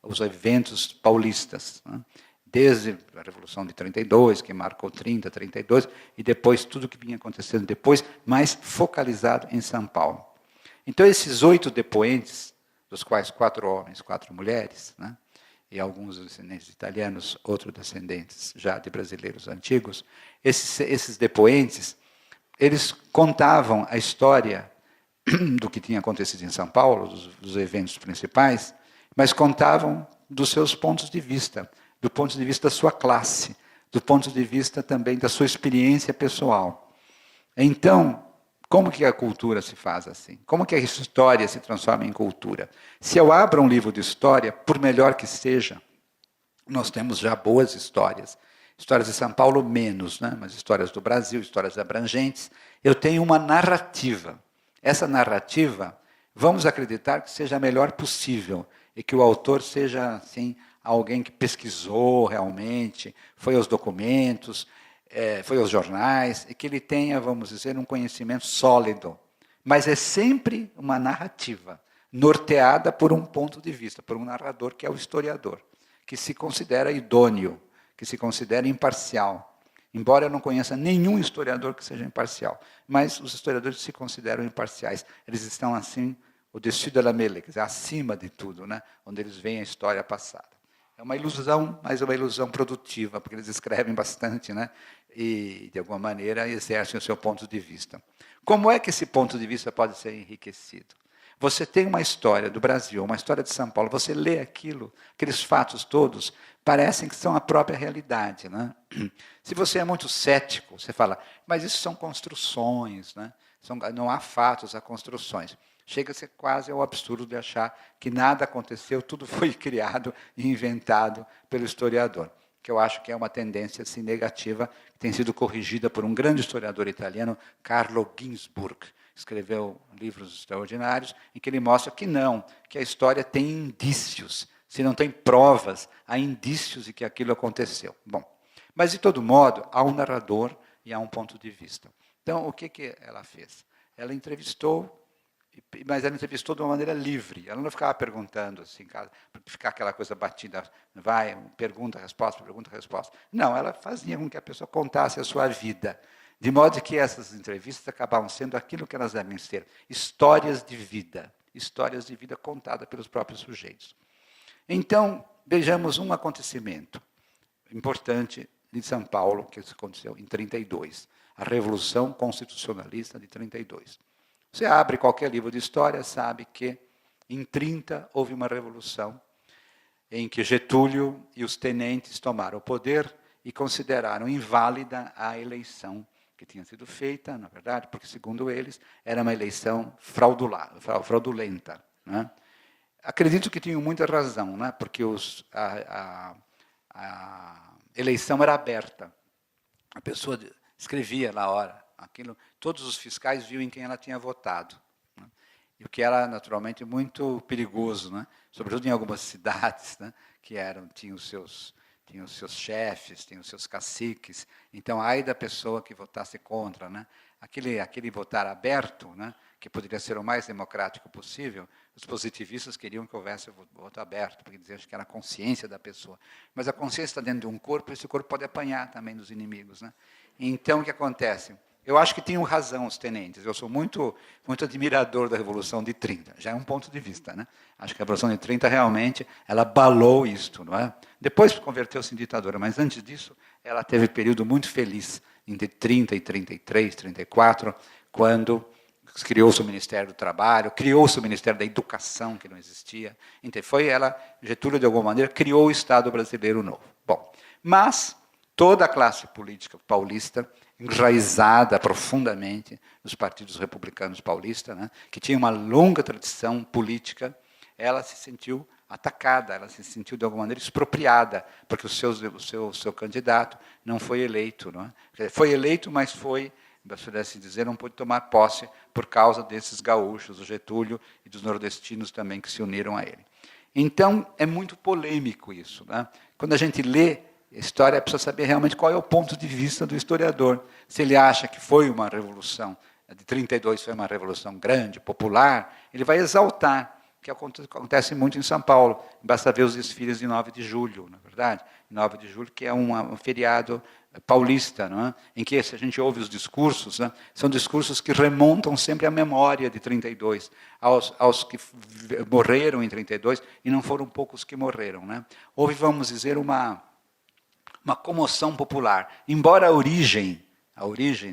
os eventos paulistas, né? Desde a Revolução de 32, que marcou 30, 32, e depois tudo que vinha acontecendo depois, mais focalizado em São Paulo. Então, esses 8 depoentes, dos quais 4 homens, 4 mulheres, né? E alguns descendentes italianos, outros descendentes já de brasileiros antigos, esses depoentes, eles contavam a história do que tinha acontecido em São Paulo, dos eventos principais, mas contavam dos seus pontos de vista, do ponto de vista da sua classe, do ponto de vista também da sua experiência pessoal. Então, como que a cultura se faz assim? Como que a história se transforma em cultura? Se eu abro um livro de história, por melhor que seja, nós temos já boas histórias. Histórias de São Paulo menos, né? Mas histórias do Brasil, histórias abrangentes. Eu tenho uma narrativa. Essa narrativa, vamos acreditar que seja a melhor possível e que o autor seja assim, alguém que pesquisou realmente, foi aos documentos, foi aos jornais, e que ele tenha, vamos dizer, um conhecimento sólido. Mas é sempre uma narrativa, norteada por um ponto de vista, por um narrador que é o historiador, que se considera idôneo, que se considera imparcial. Embora eu não conheça nenhum historiador que seja imparcial, mas os historiadores se consideram imparciais. Eles estão assim, o dessus de la mêlée, quer dizer, acima de tudo, né? Onde eles veem a história passada. É uma ilusão, mas é uma ilusão produtiva, porque eles escrevem bastante, né? E, de alguma maneira, exercem o seu ponto de vista. Como é que esse ponto de vista pode ser enriquecido? Você tem uma história do Brasil, uma história de São Paulo, você lê aquilo, aqueles fatos todos, parecem que são a própria realidade, né? Se você é muito cético, você fala, mas isso são construções, né? Não há fatos, há construções. Chega a ser quase ao absurdo de achar que nada aconteceu, tudo foi criado e inventado pelo historiador, que eu acho que é uma tendência assim, negativa, que tem sido corrigida por um grande historiador italiano, Carlo Ginzburg. Escreveu livros extraordinários em que ele mostra que não, que a história tem indícios. Se não tem provas, há indícios de que aquilo aconteceu. Bom, mas de todo modo, há um narrador e há um ponto de vista. Então, o que ela fez? Ela entrevistou, mas ela entrevistou de uma maneira livre. Ela não ficava perguntando assim, para ficar aquela coisa batida, vai, pergunta, resposta, pergunta, resposta. Não, ela fazia com que a pessoa contasse a sua vida. De modo que essas entrevistas acabavam sendo aquilo que elas devem ser, histórias de vida contadas pelos próprios sujeitos. Então, vejamos um acontecimento importante de São Paulo, que aconteceu em 32, a Revolução Constitucionalista de 32. Você abre qualquer livro de história, sabe que em 30 houve uma revolução em que Getúlio e os tenentes tomaram o poder e consideraram inválida a eleição que tinha sido feita, na verdade, porque, segundo eles, era uma eleição fraudulenta. Né? Acredito que tinham muita razão, né? Porque a eleição era aberta. A pessoa escrevia na hora aquilo, todos os fiscais viam em quem ela tinha votado. Né? E o que era, naturalmente, muito perigoso, né? Sobretudo em algumas cidades, né? Que tinham os seus chefes, tinham os seus caciques. Então, ai da pessoa que votasse contra. Né? Aquele votar aberto, né? Que poderia ser o mais democrático possível, os positivistas queriam que houvesse o voto aberto, porque diziam que era a consciência da pessoa. Mas a consciência está dentro de um corpo, e esse corpo pode apanhar também dos inimigos. Né? Então, o que acontece? Eu acho que tinham razão os tenentes. Eu sou muito, muito admirador da Revolução de 30. Já é um ponto de vista. Né? Acho que a Revolução de 30 realmente ela abalou isto. Não é? Depois converteu-se em ditadura, mas antes disso ela teve um período muito feliz, entre 30 e 33, 34, quando criou-se o Ministério do Trabalho, criou-se o Ministério da Educação, que não existia. Então, Getúlio, de alguma maneira, criou o Estado brasileiro novo. Bom, mas toda a classe política paulista, enraizada profundamente nos partidos republicanos paulistas, né, que tinha uma longa tradição política, ela se sentiu atacada, ela se sentiu de alguma maneira expropriada, porque o seu candidato não foi eleito. Não é? Foi eleito, mas foi, se pudesse dizer, não pôde tomar posse por causa desses gaúchos, o Getúlio e dos nordestinos também que se uniram a ele. Então, é muito polêmico isso. Né? Quando a gente lê a história, precisa saber realmente qual é o ponto de vista do historiador. Se ele acha que foi uma revolução, a de 32 foi uma revolução grande, popular, ele vai exaltar, que acontece muito em São Paulo. Basta ver os desfiles de 9 de julho, na verdade. 9 de julho, que é um feriado paulista, não é? Em que, se a gente ouve os discursos, né, são discursos que remontam sempre à memória de 32, aos que morreram em 32, e não foram poucos que morreram. Né? Houve, vamos dizer, uma comoção popular. Embora a origem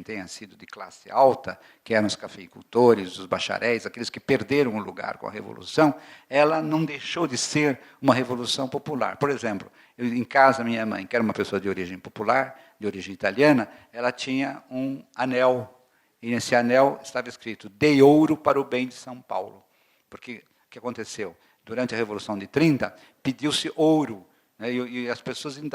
tenha sido de classe alta, que eram os cafeicultores, os bacharéis, aqueles que perderam o lugar com a Revolução, ela não deixou de ser uma revolução popular. Por exemplo, em casa, minha mãe, que era uma pessoa de origem popular, de origem italiana, ela tinha um anel, e nesse anel estava escrito: dei ouro para o bem de São Paulo. Porque o que aconteceu? Durante a Revolução de 30, pediu-se ouro, e as pessoas iam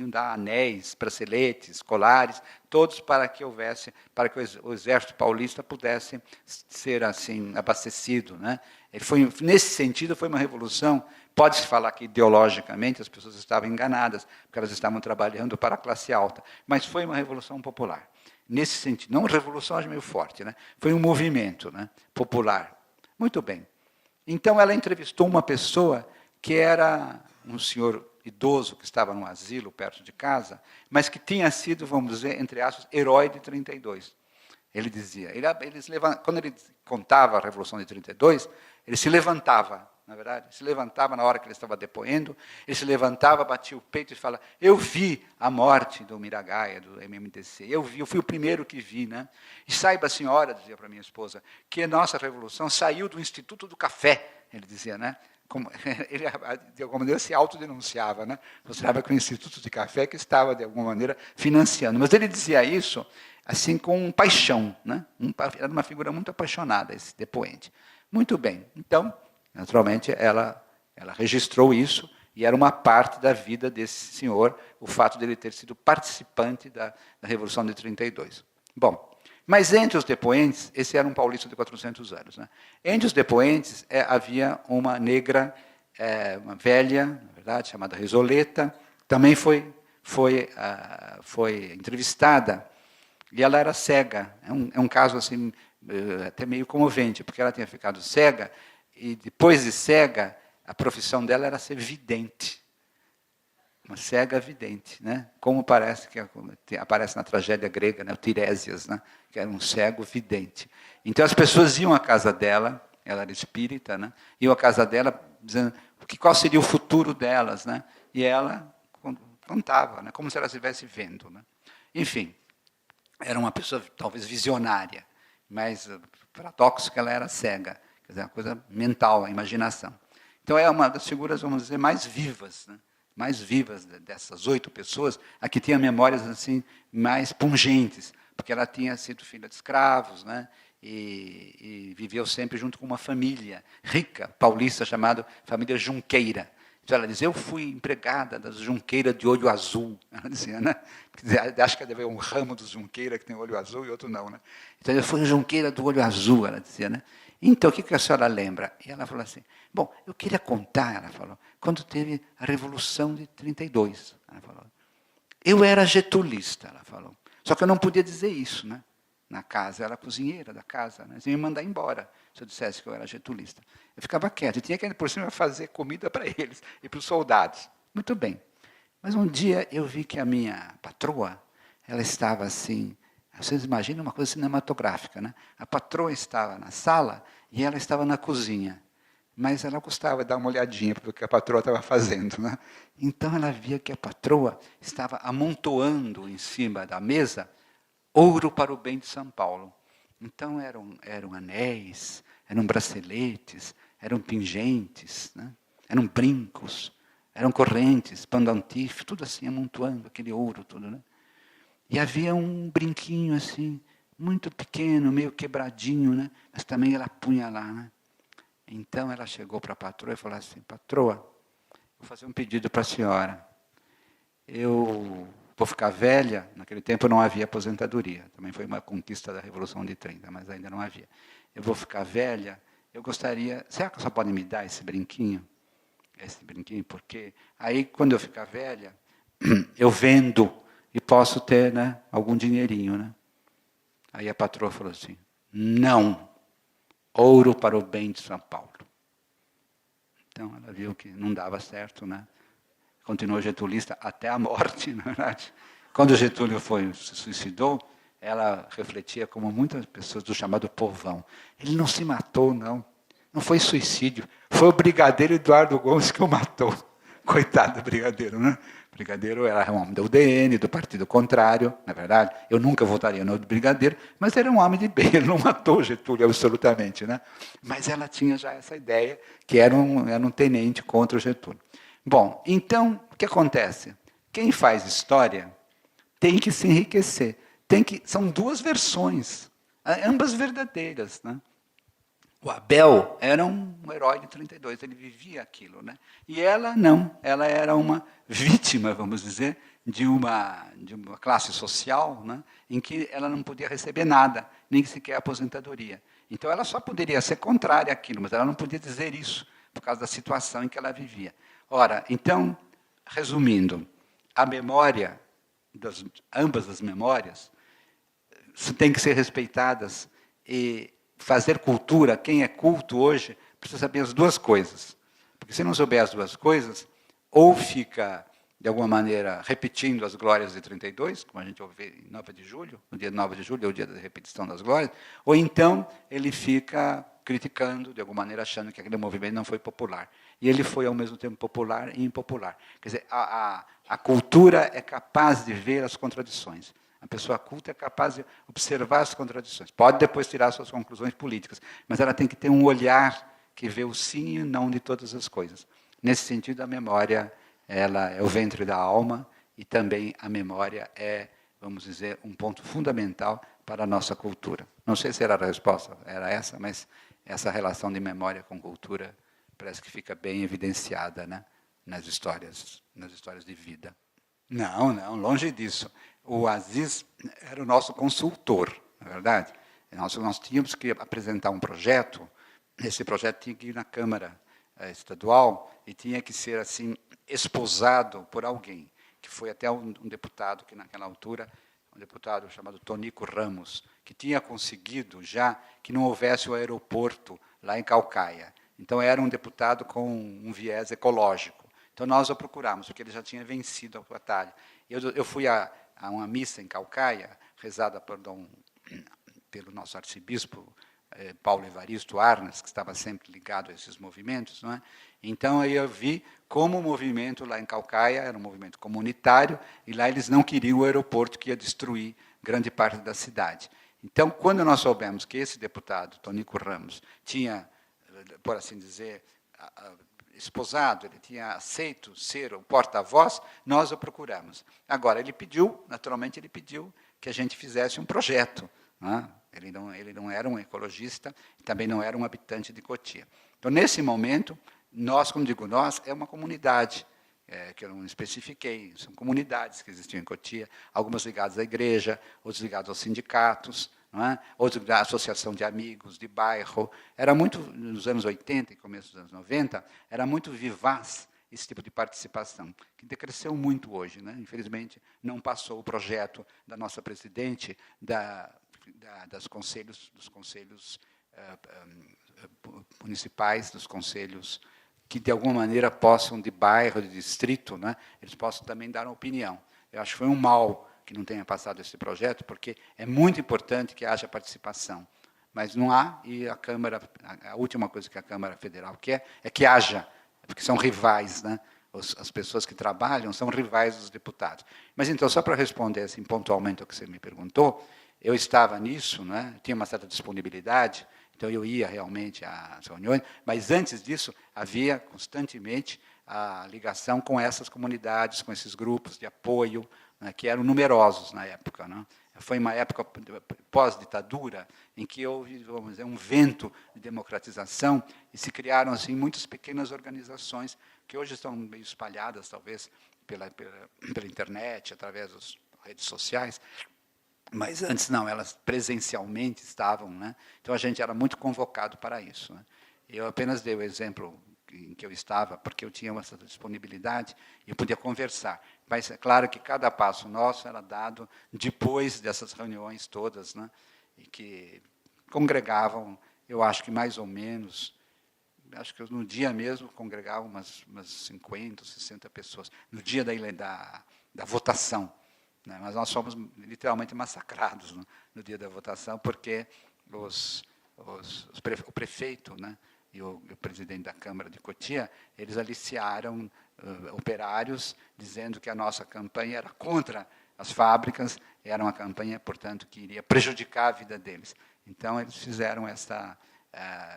dar anéis, braceletes, colares, todos para que o exército paulista pudesse ser assim abastecido. Né? Nesse sentido, foi uma revolução. Pode-se falar que ideologicamente as pessoas estavam enganadas, porque elas estavam trabalhando para a classe alta, mas foi uma revolução popular. Nesse sentido, não uma revolução, acho meio forte, né? Foi um movimento, né, popular. Muito bem. Então, ela entrevistou uma pessoa que era um senhor idoso que estava num asilo perto de casa, mas que tinha sido, vamos dizer, entre aspas, herói de 32. Ele dizia, quando ele contava a Revolução de 32, ele se levantava, na verdade, se levantava na hora que ele estava depoendo, ele se levantava, batia o peito e falava: eu vi a morte do Miragaia, do MMDC, eu fui o primeiro que vi. Né? E saiba, senhora, dizia para minha esposa, que a nossa Revolução saiu do Instituto do Café, ele dizia, né? Ele, de alguma maneira, se autodenunciava, né? Mostrava que o Instituto de Café que estava, de alguma maneira, financiando. Mas ele dizia isso assim com paixão. Né? Era uma figura muito apaixonada, esse depoente. Muito bem. Então, naturalmente, ela registrou isso, e era uma parte da vida desse senhor, o fato de ele ter sido participante da Revolução de 32. Bom, mas entre os depoentes, esse era um paulista de 400 anos. Né? Entre os depoentes havia uma negra, uma velha, na verdade, chamada Resoleta, também foi entrevistada, e ela era cega. É um caso assim, até meio comovente, porque ela tinha ficado cega, e depois de cega, a profissão dela era ser vidente. Uma cega vidente, né? Como parece que aparece na tragédia grega, né? O Tiresias, né? Que era um cego vidente. Então as pessoas iam à casa dela, ela era espírita, né? Iam à casa dela dizendo qual seria o futuro delas, né? E ela contava, né? Como se ela estivesse vendo, né? Enfim, era uma pessoa talvez visionária, mas paradoxo que ela era cega, quer dizer, uma coisa mental, a imaginação. Então é uma das figuras, vamos dizer, mais vivas, né? Mais vivas dessas 8 pessoas, a que tinha memórias assim mais pungentes, porque ela tinha sido filha de escravos, né? E viveu sempre junto com uma família rica, paulista, chamada família Junqueira. Então ela dizia: eu fui empregada das Junqueira de olho azul. Ela dizia, né? Acho que deve haver um ramo dos Junqueira que tem olho azul e outro não, né? Então eu fui Junqueira do olho azul, ela dizia, né? Então, o que a senhora lembra? E ela falou assim: bom, eu queria contar, ela falou, quando teve a Revolução de 32. Ela falou, eu era getulista, ela falou. Só que eu não podia dizer isso, né? Na casa, eu era cozinheira da casa, né? Eles iam me mandar embora se eu dissesse que eu era getulista. Eu ficava quieto, e tinha que, por cima, fazer comida para eles e para os soldados. Muito bem. Mas um dia eu vi que a minha patroa, ela estava assim. Vocês imaginam uma coisa cinematográfica, né? A patroa estava na sala e ela estava na cozinha. Mas ela gostava de dar uma olhadinha para o que a patroa estava fazendo. Né? Então ela via que a patroa estava amontoando em cima da mesa ouro para o bem de São Paulo. Então eram anéis, eram braceletes, eram pingentes, né? Eram brincos, eram correntes, pendentifes, tudo assim amontoando, aquele ouro todo, né? E havia um brinquinho assim, muito pequeno, meio quebradinho, né? Mas também ela punha lá, né? Então ela chegou para a patroa e falou assim: patroa, vou fazer um pedido para a senhora. Eu vou ficar velha, naquele tempo não havia aposentadoria, também foi uma conquista da Revolução de 30, mas ainda não havia. Eu vou ficar velha, eu gostaria, será que você pode me dar esse brinquinho? Esse brinquinho, porque aí quando eu ficar velha, eu vendo e posso ter, né, algum dinheirinho, né? Aí a patroa falou assim: não, ouro para o bem de São Paulo. Então ela viu que não dava certo, né? Continuou getulista até a morte, na verdade. Quando Getúlio se suicidou, ela refletia como muitas pessoas do chamado povão. Ele não se matou, não. Não foi suicídio. Foi o brigadeiro Eduardo Gomes que o matou. Coitado do brigadeiro, né? O brigadeiro era um homem do UDN, do partido contrário, na verdade. Eu nunca votaria no brigadeiro, mas era um homem de bem. Ele não matou Getúlio absolutamente, né? Mas ela tinha já essa ideia que era um tenente contra o Getúlio. Bom, então, o que acontece? Quem faz história tem que se enriquecer. São duas versões, ambas verdadeiras, né? O Abel era um herói de 32, ele vivia aquilo, né? E ela não, ela era uma vítima, vamos dizer, de uma classe social, né? Em que ela não podia receber nada, nem sequer aposentadoria. Então ela só poderia ser contrária àquilo, mas ela não podia dizer isso, por causa da situação em que ela vivia. Ora, então, resumindo, a memória, ambas as memórias, têm que ser respeitadas e fazer cultura, quem é culto hoje, precisa saber as duas coisas. Porque se não souber as duas coisas, ou fica, de alguma maneira, repetindo as glórias de 32, como a gente ouve em 9 de julho, no dia 9 de julho é o dia da repetição das glórias, ou então ele fica criticando, de alguma maneira, achando que aquele movimento não foi popular. E ele foi, ao mesmo tempo, popular e impopular. Quer dizer, a cultura é capaz de ver as contradições. A pessoa culta é capaz de observar as contradições. Pode depois tirar suas conclusões políticas, mas ela tem que ter um olhar que vê o sim e não de todas as coisas. Nesse sentido, a memória ela é o ventre da alma e também a memória é, vamos dizer, um ponto fundamental para a nossa cultura. Não sei se era a resposta, era essa, mas essa relação de memória com cultura parece que fica bem evidenciada, né, nas histórias de vida. Não, longe disso. O Aziz era o nosso consultor, na verdade. Nós tínhamos que apresentar um projeto, esse projeto tinha que ir na Câmara Estadual e tinha que ser assim esposado por alguém, que foi até um deputado que naquela altura, um deputado chamado Tonico Ramos, que tinha conseguido já que não houvesse o aeroporto lá em Caucaia. Então era um deputado com um viés ecológico. Então nós o procuramos, porque ele já tinha vencido a batalha. Eu fui a uma missa em Caucaia, rezada pelo nosso arcebispo Paulo Evaristo Arnas, que estava sempre ligado a esses movimentos, não é? Então aí eu vi como o movimento lá em Caucaia era um movimento comunitário, e lá eles não queriam o aeroporto que ia destruir grande parte da cidade. Então, quando nós soubemos que esse deputado, Tonico Ramos, tinha, por assim dizer, esposado, ele tinha aceito ser o porta-voz, nós o procuramos. Agora, naturalmente ele pediu que a gente fizesse um projeto. Né? Ele não era um ecologista, também não era um habitante de Cotia. Então, nesse momento, nós, como digo nós, é uma comunidade, que eu não especifiquei, são comunidades que existiam em Cotia, algumas ligadas à igreja, outras ligadas aos sindicatos, não é? Outros da associação de amigos, de bairro. Era muito, nos anos 80 e começo dos anos 90, era muito vivaz esse tipo de participação, que decresceu muito hoje. Né? Infelizmente, não passou o projeto da nossa presidente, dos conselhos municipais, dos conselhos que, de alguma maneira, possam, de bairro, de distrito, né? Eles possam também dar uma opinião. Eu acho que foi um mal que não tenha passado esse projeto, porque é muito importante que haja participação. Mas não há, e a Câmara, a última coisa que a Câmara Federal quer é que haja, porque são rivais, né? As pessoas que trabalham são rivais dos deputados. Mas, então, só para responder assim, pontualmente ao que você me perguntou, eu estava nisso, né? Tinha uma certa disponibilidade, então eu ia realmente às reuniões, mas antes disso havia constantemente a ligação com essas comunidades, com esses grupos de apoio, né, que eram numerosos na época. Né? Foi uma época pós-ditadura em que houve, vamos dizer, um vento de democratização e se criaram assim muitas pequenas organizações que hoje estão meio espalhadas, talvez, pela internet, através das redes sociais, mas antes não, elas presencialmente estavam, né? Então a gente era muito convocado para isso, né? Eu apenas dei o exemplo em que eu estava, porque eu tinha essa disponibilidade e eu podia conversar. Mas é claro que cada passo nosso era dado depois dessas reuniões todas, né? E que congregavam, eu acho que mais ou menos, acho que no dia mesmo congregavam umas 50, 60 pessoas, no dia da votação. Né? Mas nós fomos literalmente massacrados no dia da votação, porque o prefeito, né, e o presidente da Câmara de Cotia, eles aliciaram operários, dizendo que a nossa campanha era contra as fábricas, era uma campanha, portanto, que iria prejudicar a vida deles. Então, eles fizeram essa...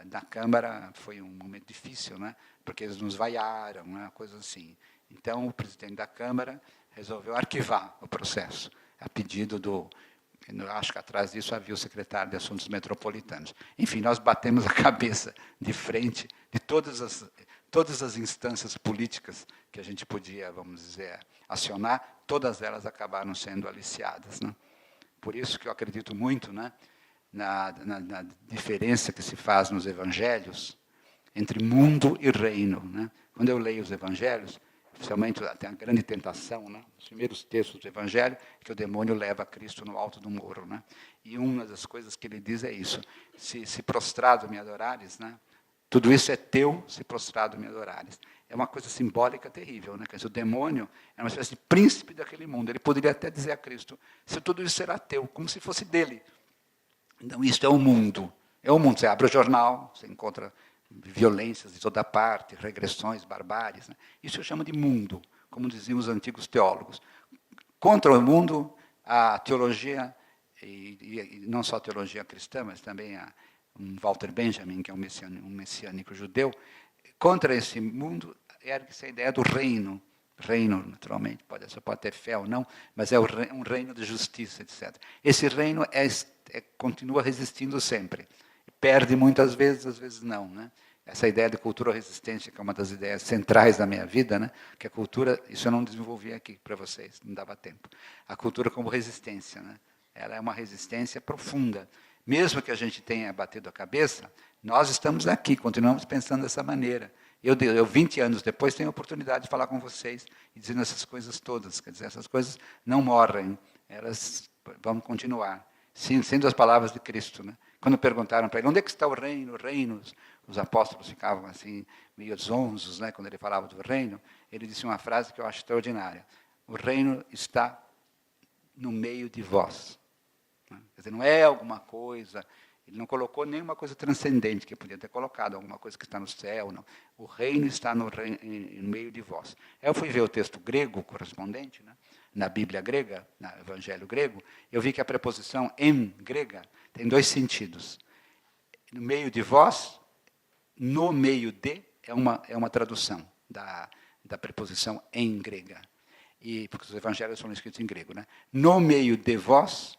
na Câmara foi um momento difícil, né, porque eles nos vaiaram, né, coisa assim. Então, o presidente da Câmara resolveu arquivar o processo, a pedido do... Eu acho que atrás disso havia o secretário de Assuntos Metropolitanos. Enfim, nós batemos a cabeça de frente de todas as instâncias políticas que a gente podia, vamos dizer, acionar, todas elas acabaram sendo aliciadas, né? Por isso que eu acredito muito, né, na diferença que se faz nos evangelhos entre mundo e reino, né? Quando eu leio os evangelhos, especialmente tem a grande tentação, né? Os primeiros textos do Evangelho, que o demônio leva Cristo no alto do morro, né? E uma das coisas que ele diz é isso: se prostrado me adorares, né? Tudo isso é teu, se prostrado me adorares. É uma coisa simbólica terrível, né? Quer dizer, o demônio é uma espécie de príncipe daquele mundo. Ele poderia até dizer a Cristo: se tudo isso será teu, como se fosse dele. Então, isso é o mundo. É o mundo. Você abre o jornal, você encontra violências de toda parte, regressões, barbáries, né? Isso eu chamo de mundo, como diziam os antigos teólogos. Contra o mundo, a teologia, e não só a teologia cristã, mas também um Walter Benjamin, que é um messiânico judeu, contra esse mundo ergue-se a ideia do reino. Reino, naturalmente, você pode ter fé ou não, mas é um reino de justiça, etc. Esse reino continua resistindo sempre. Perde muitas vezes, às vezes não, né? Essa ideia de cultura-resistência, que é uma das ideias centrais da minha vida, né? Que a cultura, isso eu não desenvolvi aqui para vocês, não dava tempo. A cultura como resistência, né? Ela é uma resistência profunda. Mesmo que a gente tenha batido a cabeça, nós estamos aqui, continuamos pensando dessa maneira. Eu 20 anos depois, tenho a oportunidade de falar com vocês e dizendo essas coisas todas. Quer dizer, essas coisas não morrem, elas vão continuar. Sim, sendo as palavras de Cristo, né? Quando perguntaram para ele, onde é que está o reino? O reino, os apóstolos ficavam assim, meio zonzos, né, quando ele falava do reino. Ele disse uma frase que eu acho extraordinária: o reino está no meio de vós. Quer dizer, não é alguma coisa, ele não colocou nenhuma coisa transcendente, que podia ter colocado, alguma coisa que está no céu, não. O reino está no meio de vós. Eu fui ver o texto grego correspondente, né, na Bíblia grega, no Evangelho grego, eu vi que a preposição em grega tem dois sentidos. No meio de vós, no meio de, é uma tradução da preposição em grega. Porque os evangelhos foram escritos em grego, né? No meio de vós,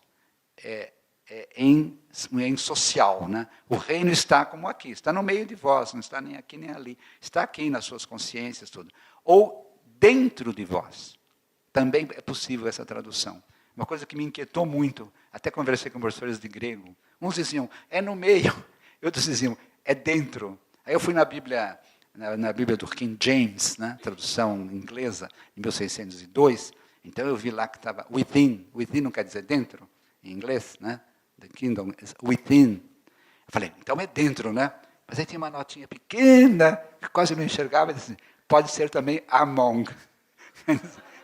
em social, né? O reino está como aqui, está no meio de vós, não está nem aqui nem ali. Está aqui nas suas consciências, tudo. Ou dentro de vós. Também é possível essa tradução. Uma coisa que me inquietou muito, até conversei com professores de grego. Uns diziam, é no meio. Outros diziam, é dentro. Aí eu fui na Bíblia do King James, né, tradução inglesa, em 1602. Então eu vi lá que estava within. Within não quer dizer dentro, em inglês, né? The kingdom is within. Eu falei, então é dentro, né? Mas aí tinha uma notinha pequena, que quase não enxergava, e disse, pode ser também among.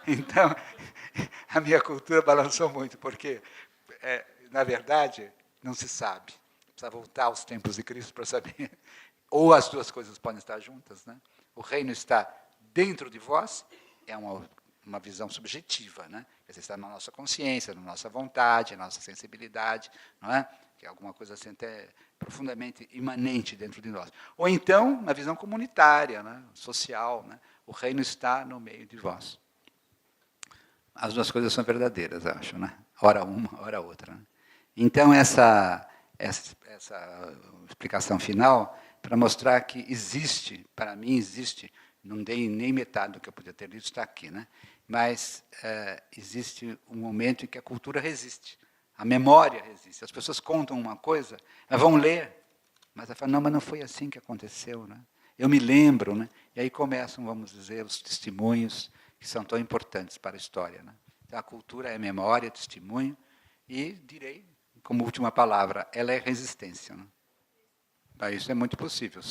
Então, a minha cultura balançou muito, porque, na verdade, não se sabe. Precisa voltar aos tempos de Cristo para saber. Ou as duas coisas podem estar juntas, né? O reino está dentro de vós, é uma visão subjetiva, né? Quer dizer, está na nossa consciência, na nossa vontade, na nossa sensibilidade, não é? Que é alguma coisa assim até profundamente imanente dentro de nós. Ou então, na visão comunitária, né? Social, né? O reino está no meio de vós. As duas coisas são verdadeiras, acho, né? Ora uma, ora outra. Né? Então, essa explicação final, para mostrar que existe, para mim existe, não dei nem metade do que eu podia ter dito, está aqui, né? Mas existe um momento em que a cultura resiste, a memória resiste. As pessoas contam uma coisa, elas vão ler, mas elas falam, não, mas não foi assim que aconteceu, né? Eu me lembro, né? E aí começam, vamos dizer, os testemunhos que são tão importantes para a história, né? Então, a cultura é memória, testemunho, e direi, como última palavra, ela é resistência. Né? Isso é muito possível.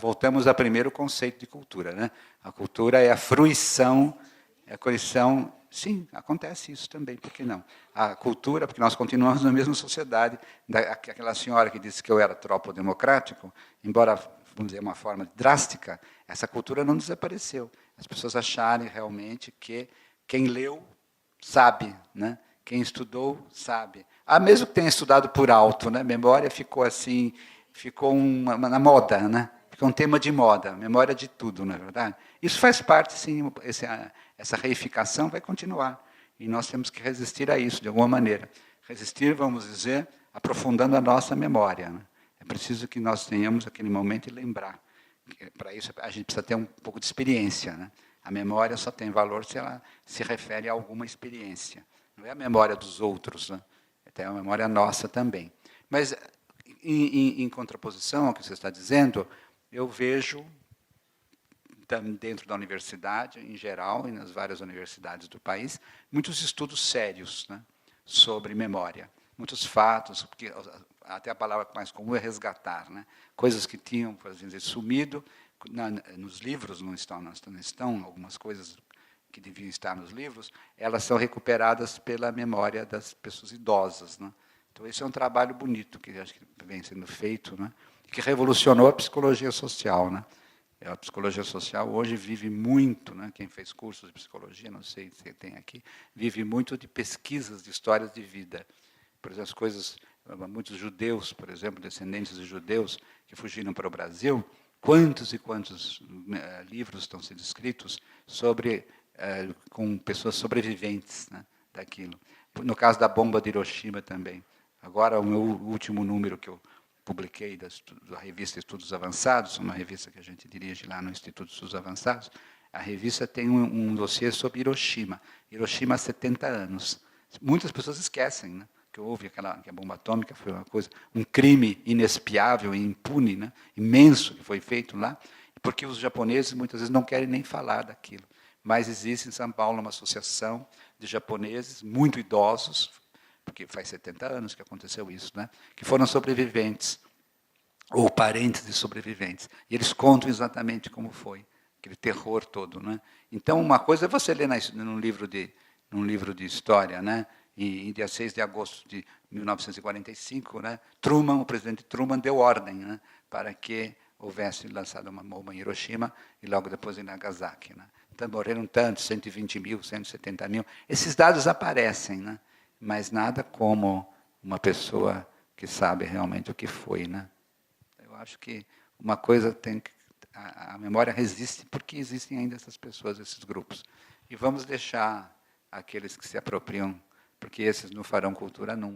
Voltamos ao primeiro conceito de cultura. Né? A cultura é a fruição, é a coleção. Sim, acontece isso também, por que não? A cultura, porque nós continuamos na mesma sociedade, aquela senhora que disse que eu era tropodemocrático, embora, vamos dizer, uma forma drástica, essa cultura não desapareceu. As pessoas acharem realmente que quem leu sabe, né? Quem estudou sabe. Mesmo que tenha estudado por alto, né? Memória ficou assim, ficou na moda, né? Ficou um tema de moda, memória de tudo, não é verdade? Isso faz parte, sim, essa reificação vai continuar. E nós temos que resistir a isso, de alguma maneira. Resistir, vamos dizer, aprofundando a nossa memória. Né? É preciso que nós tenhamos aquele momento e lembrar. Para isso, a gente precisa ter um pouco de experiência. Né? A memória só tem valor se ela se refere a alguma experiência. Não é a memória dos outros, né? É a memória nossa também. Mas, em contraposição ao que você está dizendo, eu vejo, dentro da universidade, em geral, e nas várias universidades do país, muitos estudos sérios, né, sobre memória. Muitos fatos, porque até a palavra mais comum é resgatar. Né, coisas que tinham, por exemplo, sumido, nos livros não estão, algumas coisas que deviam estar nos livros, elas são recuperadas pela memória das pessoas idosas. Né? Então, esse é um trabalho bonito que acho que vem sendo feito, né? Que revolucionou a psicologia social. Né? A psicologia social hoje vive muito, né? Quem fez cursos de psicologia, não sei se tem aqui, vive muito de pesquisas de histórias de vida. Por exemplo, as coisas, muitos judeus, por exemplo, descendentes de judeus que fugiram para o Brasil, quantos e quantos livros estão sendo escritos sobre com pessoas sobreviventes, né, daquilo. No caso da bomba de Hiroshima também. Agora, o meu último número que eu publiquei da revista Estudos Avançados, uma revista que a gente dirige lá no Instituto de Estudos Avançados, a revista tem um dossiê sobre Hiroshima. Hiroshima há 70 anos. Muitas pessoas esquecem, né? Que houve que a bomba atômica foi uma coisa, um crime inexpiável e impune, né? Imenso que foi feito lá, porque os japoneses muitas vezes não querem nem falar daquilo. Mas existe em São Paulo uma associação de japoneses muito idosos, porque faz 70 anos que aconteceu isso, né? Que foram sobreviventes, ou parentes de sobreviventes. E eles contam exatamente como foi, aquele terror todo. Né? Então, uma coisa é você ler num livro de história, né? E em dia 6 de agosto de 1945, né? O presidente Truman deu ordem, né? Para que houvesse lançado uma bomba em Hiroshima e logo depois em Nagasaki. Né? Então, morreram tantos, 120 mil, 170 mil. Esses dados aparecem, né? Mas nada como uma pessoa que sabe realmente o que foi. Né? Eu acho que uma coisa tem que... A memória resiste porque existem ainda essas pessoas, esses grupos. E vamos deixar aqueles que se apropriam, porque esses não farão cultura nunca.